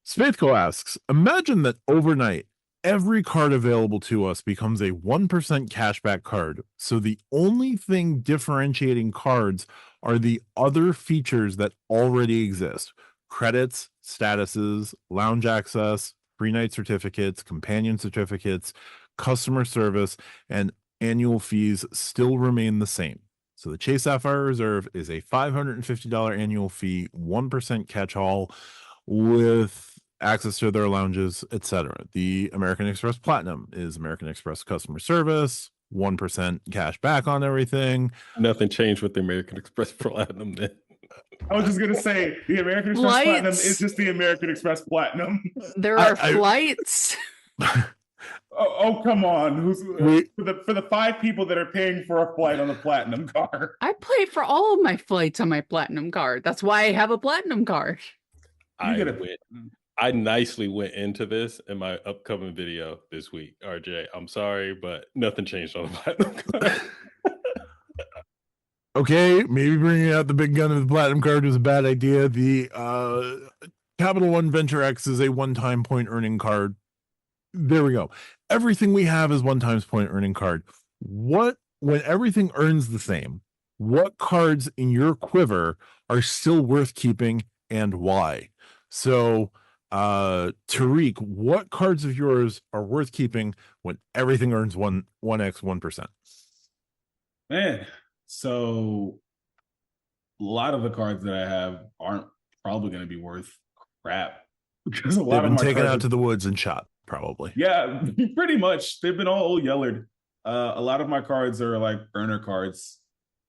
Spaethco asks, imagine that overnight, every card available to us becomes a 1% cashback card. So the only thing differentiating cards are the other features that already exist. Credits, statuses, lounge access, free night certificates, companion certificates, customer service, and annual fees still remain the same. So the Chase Sapphire Reserve is a $550 annual fee, 1% catch-all with access to their lounges, etc. The American Express Platinum is American Express customer service, 1% cash back on everything. Nothing changed with the American Express Platinum then. I was just going to say, the American Express Platinum is just the American Express Platinum. There are flights. Oh, come on. For the 5 people that are paying for a flight on the Platinum card? I pay for all of my flights on my Platinum card. That's why I have a Platinum card. I nicely went into this in my upcoming video this week, RJ. I'm sorry, but nothing changed on the Platinum card. Okay, maybe bringing out the big gun of the Platinum card was a bad idea. The Capital One Venture X is a one-time point earning card. There we go. Everything we have is one times point earning card. When everything earns the same, what cards in your quiver are still worth keeping and why? So, Tariq, what cards of yours are worth keeping when everything earns 1x 1%? Man, so a lot of the cards that I have aren't probably going to be worth crap because a lot They've of been my taken cards out to the woods and shot, probably. Yeah, pretty much. They've been all yellered. A lot of my cards are like burner cards.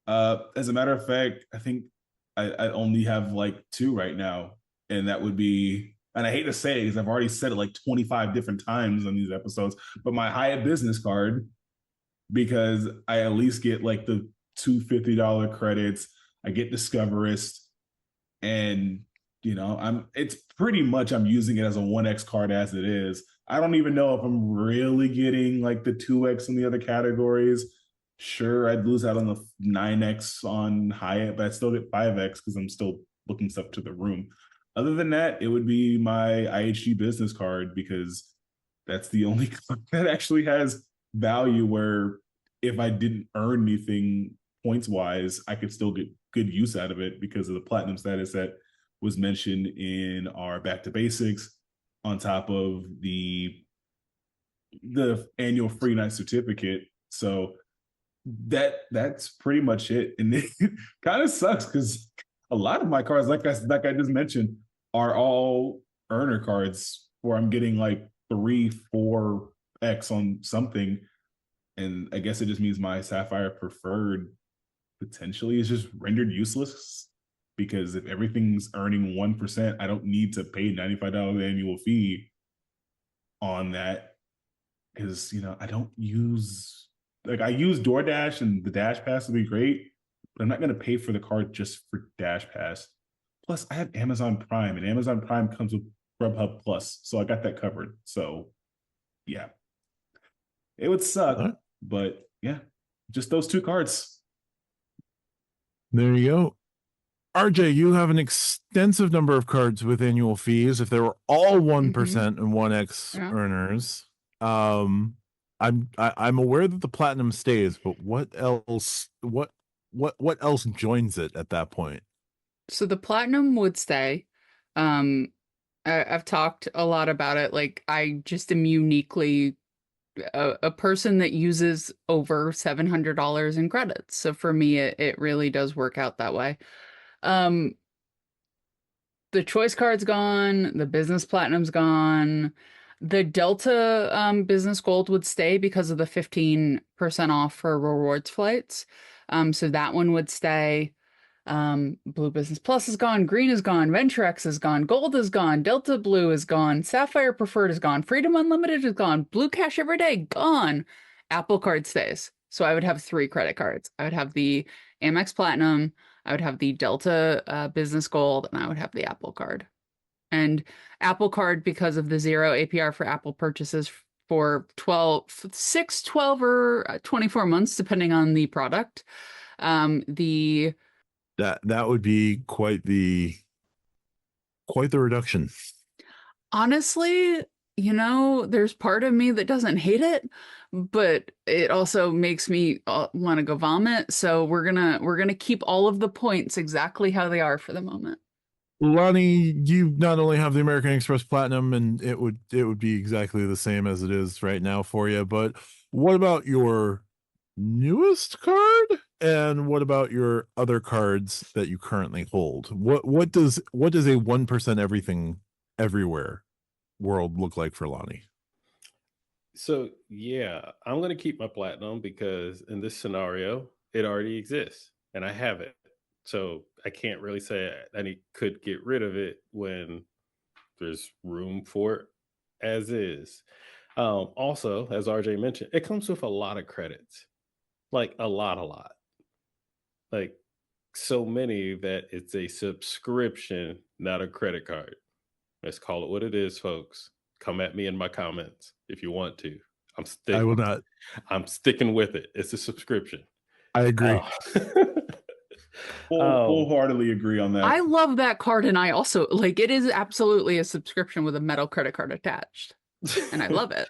As a matter of fact, I think I only have like 2 right now, and that would be. And I hate to say it because I've already said it like 25 different times on these episodes, but my Hyatt business card, because I at least get like the $2 $50 credits. I get Discoverist, and it's pretty much I'm using it as a 1x card as it is. I don't even know if I'm really getting like the 2x in the other categories. Sure, I'd lose out on the 9x on Hyatt, but I still get 5x because I'm still booking stuff to the room. Other than that, it would be my IHG business card because that's the only card that actually has value where if I didn't earn anything points-wise, I could still get good use out of it because of the platinum status that was mentioned in our Back to Basics, on top of the annual free night certificate. So that's pretty much it. And it kind of sucks because a lot of my cards, like I just mentioned, are all earner cards where I'm getting like 3-4x on something. And I guess it just means my Sapphire Preferred potentially is just rendered useless, because if everything's earning 1%, I don't need to pay $95 annual fee on that, because I don't use, like, I use DoorDash, and the Dash Pass would be great, but I'm not going to pay for the card just for Dash Pass. Plus, I have Amazon Prime, and Amazon Prime comes with Grubhub Plus, so I got that covered. So, yeah, it would suck, but yeah, just those two cards. There you go. RJ, you have an extensive number of cards with annual fees. If they were all 1% and 1x earners, I'm aware that the platinum stays, but what else? What else joins it at that point? So the platinum would stay. I've talked a lot about it. Like, I just am uniquely a person that uses over $700 in credits. So for me, it really does work out that way. The choice card's gone. The business platinum's gone. The Delta business gold would stay because of the 15% off for rewards flights. So that one would stay. Blue Business Plus is gone. Green is gone. VentureX is gone. Gold is gone. Delta Blue is gone. Sapphire Preferred is gone. Freedom Unlimited is gone. Blue Cash Everyday gone. Apple Card stays. So I would have 3 credit cards. I would have the Amex Platinum, I would have the Delta Business Gold, and I would have the Apple Card. And Apple Card, because of the 0 APR for Apple purchases for 6, 12, or 24 months, depending on the product. That would be quite the reduction. Honestly, there's part of me that doesn't hate it, but it also makes me want to go vomit. So we're gonna keep all of the points exactly how they are for the moment. Lani, you not only have the American Express Platinum, and it would be exactly the same as it is right now for you, but what about your newest card? And what about your other cards that you currently hold? What does a 1% everything everywhere world look like for Lani? So yeah, I'm going to keep my platinum because in this scenario, it already exists and I have it. So I can't really say I could get rid of it when there's room for it as is. Also, as RJ mentioned, it comes with a lot of credits, like a lot. Like so many that it's a subscription, not a credit card. Let's call it what it is, folks. Come at me in my comments if you want to. I will not. I'm sticking with it. It's a subscription. I agree. Wholeheartedly agree on that. I love that card, and I also it is absolutely a subscription with a metal credit card attached, and I love it.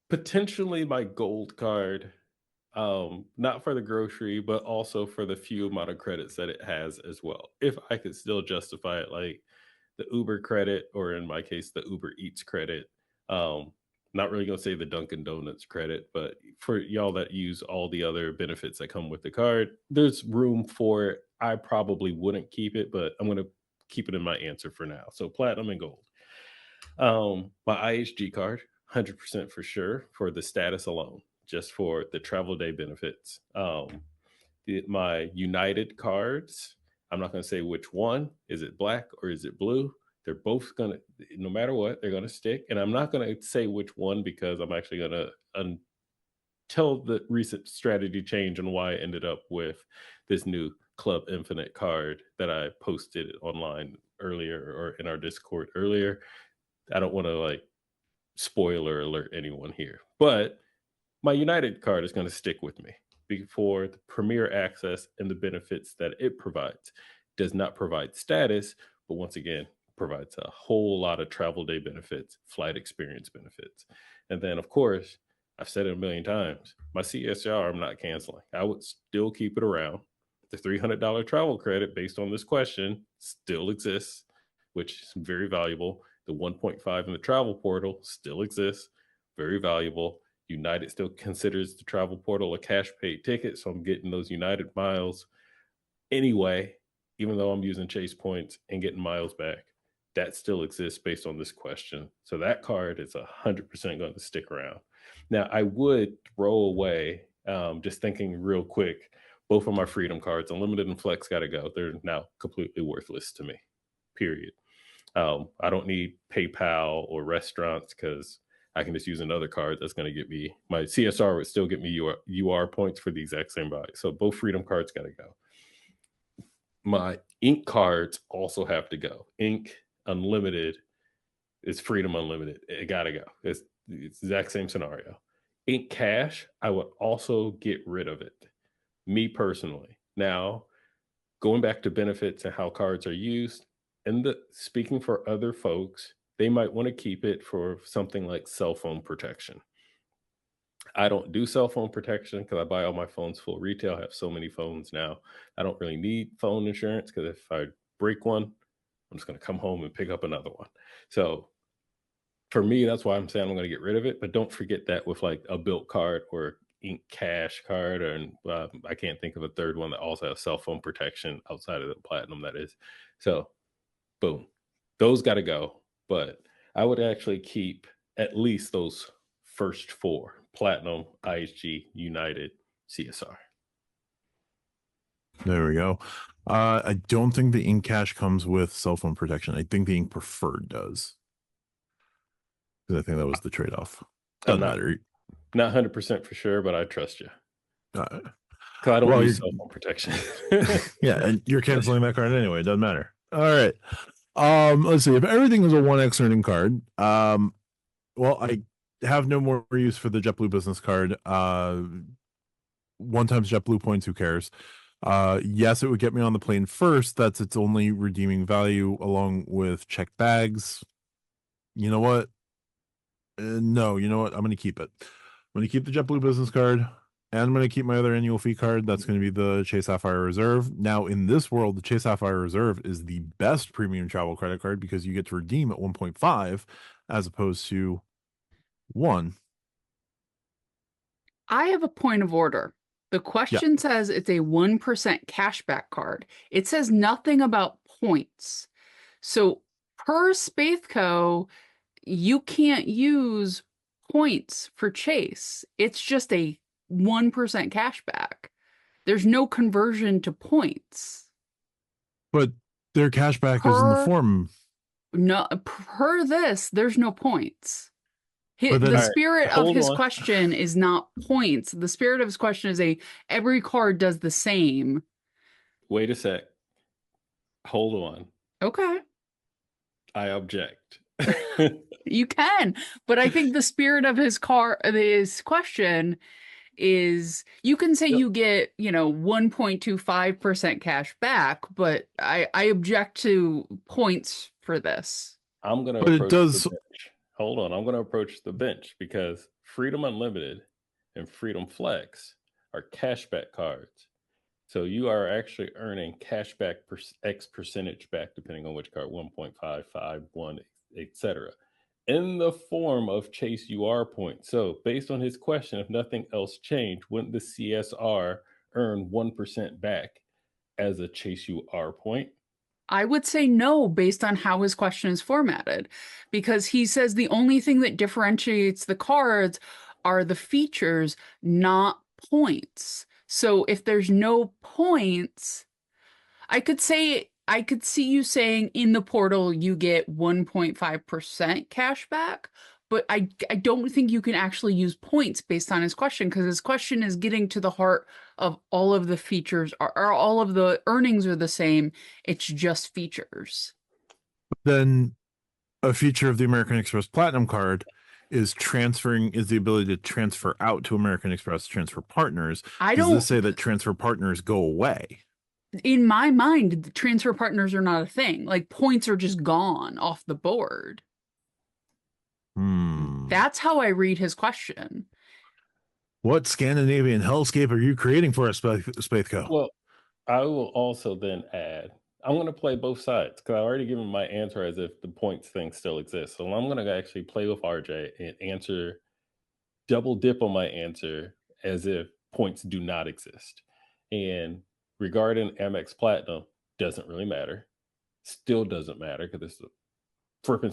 Potentially my gold card. Not for the grocery, but also for the few amount of credits that it has as well. If I could still justify it, like the Uber credit, or in my case, the Uber Eats credit. Not really gonna say the Dunkin' Donuts credit, but for y'all that use all the other benefits that come with the card, there's room for it. I probably wouldn't keep it, but I'm gonna keep it in my answer for now. So platinum and gold. My IHG card, 100% for sure, for the status alone, just for the travel day benefits. My United cards, I'm not going to say which one. Is it black or is it blue? They're both going to, no matter what, they're going to stick. And I'm not going to say which one because I'm actually going to tell the recent strategy change and why I ended up with this new Club Infinite card that I posted online earlier, or in our Discord earlier. I don't want to spoiler alert anyone here, but my United card is going to stick with me for the premier access and the benefits that it provides. Does not provide status, but once again, provides a whole lot of travel day benefits, flight experience benefits. And then, of course, I've said it a million times. My CSR, I'm not canceling. I would still keep it around. The $300 travel credit based on this question still exists, which is very valuable. The 1.5 in the travel portal still exists, very valuable. United still considers the travel portal a cash paid ticket, so I'm getting those United miles anyway, even though I'm using Chase points and getting miles back. That still exists based on this question. So that card is 100% going to stick around. Now, I would throw away, just thinking real quick, both of my Freedom cards, Unlimited and Flex, got to go. They're now completely worthless to me, period. I don't need PayPal or restaurants because I can just use another card that's going to get me, my CSR would still get me UR points for the exact same value. So both Freedom cards got to go. My Ink cards also have to go. Ink Unlimited is Freedom Unlimited. It got to go. It's the exact same scenario. Ink Cash, I would also get rid of it, me personally. Now, going back to benefits and how cards are used, and speaking for other folks, they might want to keep it for something like cell phone protection. I don't do cell phone protection because I buy all my phones full retail. I have so many phones now. I don't really need phone insurance because if I break one, I'm just going to come home and pick up another one. So for me, that's why I'm saying I'm going to get rid of it. But don't forget that with like a Bilt card or Ink Cash card, and I can't think of a third one that also has cell phone protection outside of the Platinum, that is. So boom, those got to go. But I would actually keep at least those first four: Platinum, IHG, United, CSR. There we go. I don't think the Ink Cash comes with cell phone protection. I think the Ink Preferred does. Because I think that was the trade-off. Doesn't matter. Not 100% for sure, but I trust you. Because I don't use cell phone protection. Yeah, and you're canceling that card anyway. It doesn't matter. All right. Let's see. If everything is a 1x earning card, well, I have no more use for the JetBlue business card. 1 times JetBlue points, who cares? Yes, it would get me on the plane first. That's its only redeeming value, along with checked bags. You know what? No, you know what? I'm going to keep it. I'm going to keep the JetBlue business card, and I'm going to keep my other annual fee card. That's going to be the Chase Sapphire Reserve. Now, in this world, the Chase Sapphire Reserve is the best premium travel credit card because you get to redeem at 1.5 as opposed to 1. I have a point of order. The question says it's a 1% cashback card. It says nothing about points. So per Spaithco, you can't use points for Chase. It's just a 1% cashback. There's no conversion to points. But their cashback is in the form. No, per this, there's no points. The spirit of his question is not points. The spirit of his question is every card does the same. Wait a sec. Hold on. Okay. I object. You can, but I think the spirit of his question is you can say you get 1.25% cash back, but I object to points for this. I'm gonna approach the bench. Hold on, I'm gonna approach the bench because Freedom Unlimited and Freedom Flex are cashback cards. So you are actually earning cashback X percentage back depending on which card, 1.5, 5, 1, etc. in the form of Chase UR points. So based on his question, if nothing else changed, wouldn't the CSR earn 1% back as a Chase UR point? I would say no, based on how his question is formatted, because he says the only thing that differentiates the cards are the features, not points. So if there's no points, I could see you saying in the portal you get 1.5% cash back, but I don't think you can actually use points based on his question, because his question is getting to the heart of all of the features, or all of the earnings are the same. It's just features. Then a feature of the American Express Platinum card is the ability to transfer out to American Express transfer partners. Does this say that transfer partners go away? In my mind, the transfer partners are not a thing. Like, points are just gone off the board. That's how I read his question. What Scandinavian hellscape are you creating for us, Spathco? Well, I will also then add, I'm going to play both sides because I already given my answer as if the points thing still exists. So I'm going to actually play with RJ and answer, double dip on my answer as if points do not exist. And regarding Amex Platinum, doesn't really matter. Still doesn't matter because it's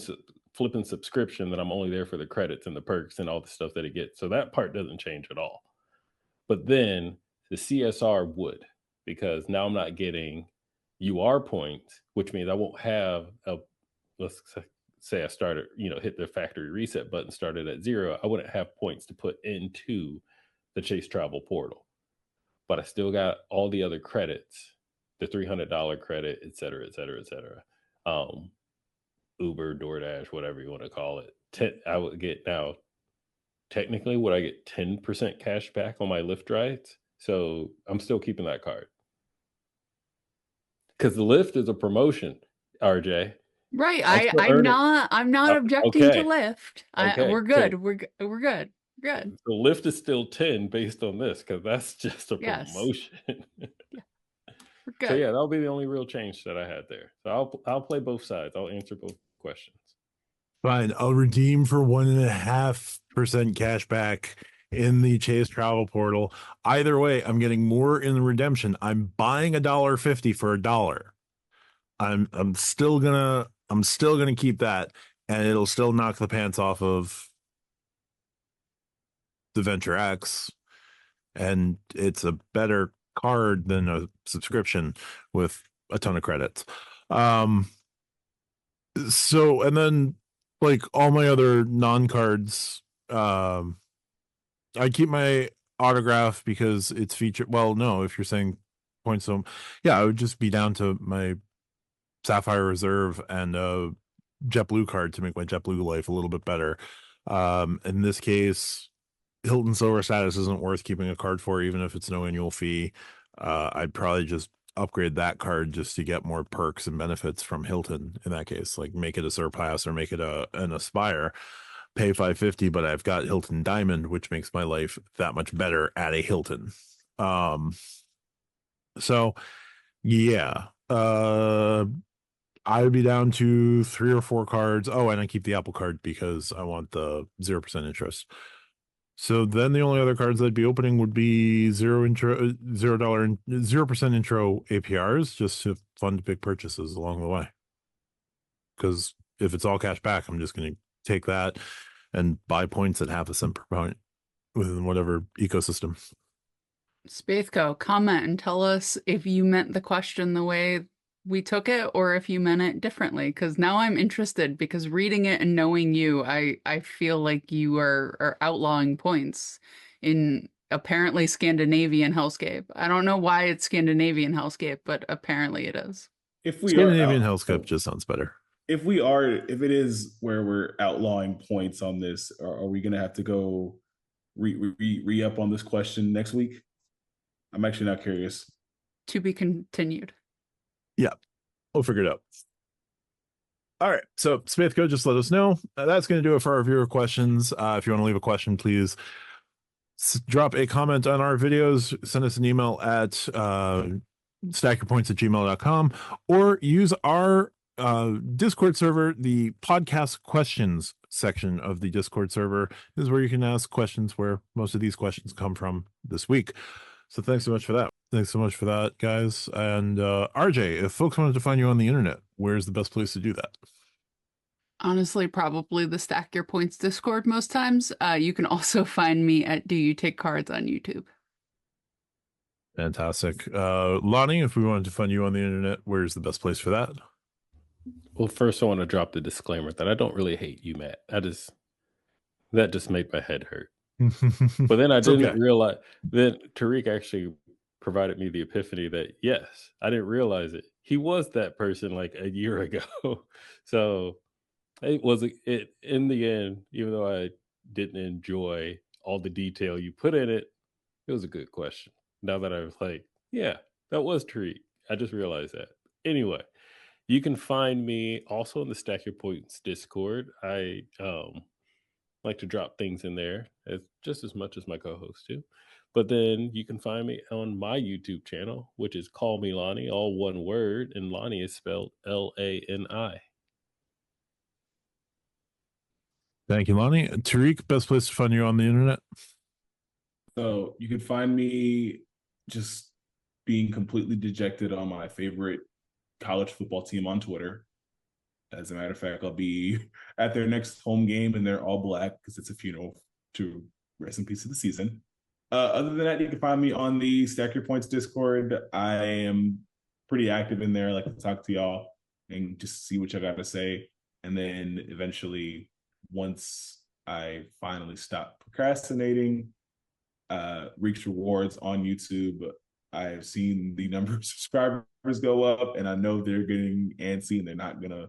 a flipping subscription that I'm only there for the credits and the perks and all the stuff that it gets. So that part doesn't change at all. But then the CSR would, because now I'm not getting UR points, which means I won't have let's say I started, hit the factory reset button, started at 0. I wouldn't have points to put into the Chase Travel portal. But I still got all the other credits, the $300 credit, et cetera, et cetera, et cetera. Uber, DoorDash, whatever you want to call it. I would get now, technically, would I get 10% cash back on my Lyft rides? So I'm still keeping that card. Because the Lyft is a promotion, RJ. Right. I'm not objecting to Okay. Lyft. Okay. We're good. We're good. Good. So Lyft is still 10 based on this because that's just a Yes. promotion. We're good. So yeah, that'll be the only real change that I had there. So I'll play both sides. I'll answer both questions. Fine. I'll redeem for 1.5% cash back in the Chase Travel portal. Either way, I'm getting more in the redemption. I'm buying $1.50 for $1. I'm still gonna keep that, and it'll still knock the pants off of the Venture X, and it's a better card than a subscription with a ton of credits. So, and then like all my other non-cards, I keep my autograph because it's featured. Well, no, if you're saying points, so yeah, I would just be down to my Sapphire Reserve and a JetBlue card to make my JetBlue life a little bit better. In this case, Hilton Silver status isn't worth keeping a card for, even if it's no annual fee. I'd probably just upgrade that card just to get more perks and benefits from Hilton in that case, like make it a Surpass or make it an Aspire. Pay $550, but I've got Hilton Diamond, which makes my life that much better at a Hilton. So yeah, I would be down to 3 or 4 cards. Oh, and I keep the Apple card because I want the 0% interest. So then the only other cards I'd be opening would be $0 intro 0% intro APRs, just to fund big purchases along the way. Because if it's all cash back, I'm just going to take that and buy points at half a cent per point within whatever ecosystem. Spathco, comment and tell us if you meant the question the way we took it or if you meant it differently, because now I'm interested, because reading it and knowing you, I feel like you are outlawing points in apparently Scandinavian hellscape. I don't know why it's Scandinavian hellscape, but apparently it is. If we Scandinavian are hellscape just sounds better. If it is where we're outlawing points on this, are we going to have to go re-up on this question next week? I'm actually not curious. To be continued. Yeah, we'll figure it out. All right, so Spathco, just let us know. That's going to do it for our viewer questions. If you want to leave a question, please drop a comment on our videos, send us an email at stackyourpoints@gmail.com, or use our Discord server. The podcast questions section of the Discord server is where you can ask questions, where most of these questions come from this week. So thanks so much for that. Thanks so much for that, guys. And RJ, if folks wanted to find you on the internet, where's the best place to do that? Honestly, probably the Stack Your Points Discord most times. You can also find me at Do You Take Cards on YouTube. Fantastic. Lani, if we wanted to find you on the internet, where's the best place for that? Well, first I want to drop the disclaimer that I don't really hate you, Matt. That just made my head hurt. But then I didn't realize, then Tariq actually provided me the epiphany that, yes, I didn't realize it. He was that person like a year ago. So it in the end, even though I didn't enjoy all the detail you put in it, it was a good question. Now that I was like, yeah, that was Tariq. I just realized that. Anyway, you can find me also in the Stack Your Points Discord. I like to drop things in there just as much as my co-hosts do. But then you can find me on my YouTube channel, which is Call Me Lani, all one word, and Lani is spelled Lani. Thank you, Lani. Tariq, best place to find you on the internet? So you can find me just being completely dejected on my favorite college football team on Twitter. As a matter of fact, I'll be at their next home game and they're all black because it's a funeral to rest in peace of the season. Other than that, you can find me on the Stack Your Points Discord. I am pretty active in there. I like to talk to y'all and just see what y'all got to say. And then eventually, once I finally stop procrastinating, Reach Rewards on YouTube, I have seen the number of subscribers go up, and I know they're getting antsy and they're not gonna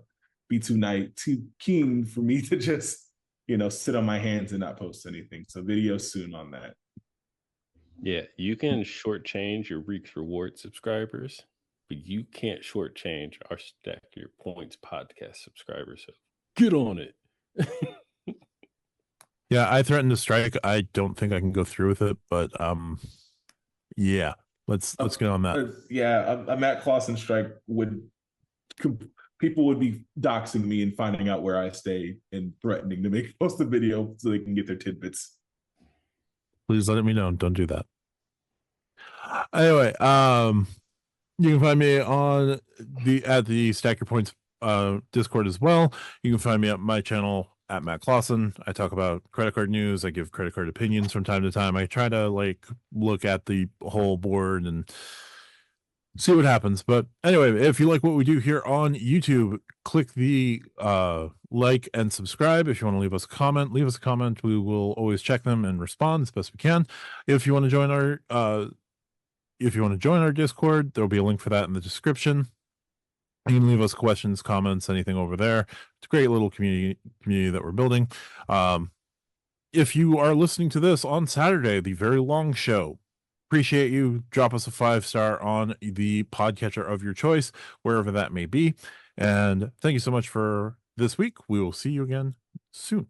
be too keen for me to just sit on my hands and not post anything. So videos soon on that. Yeah, you can shortchange your Reach Reward subscribers, but you can't shortchange our Stack Your Points podcast subscribers. So get on it. Yeah, I threatened to strike. I don't think I can go through with it, but yeah, let's get on that. Yeah, a Matt Clausen strike people would be doxing me and finding out where I stay and threatening to post a video so they can get their tidbits. Please let me know. Don't do that. Anyway, you can find me at the Stack Your Points Discord as well. You can find me at my channel at Matt Clausen. I talk about credit card news. I give credit card opinions from time to time. I try to look at the whole board and see what happens. But anyway, if you like what we do here on YouTube, click the like and subscribe. If you want to leave us a comment, we will always check them and respond as best we can. If you want to join our Discord, there'll be a link for that in the description. You can leave us questions, comments, anything over there. It's a great little community that we're building. If you are listening to this on Saturday, the very long show, appreciate you. Drop us a 5-star on the podcatcher of your choice, wherever that may be. And thank you so much for this week. We will see you again soon.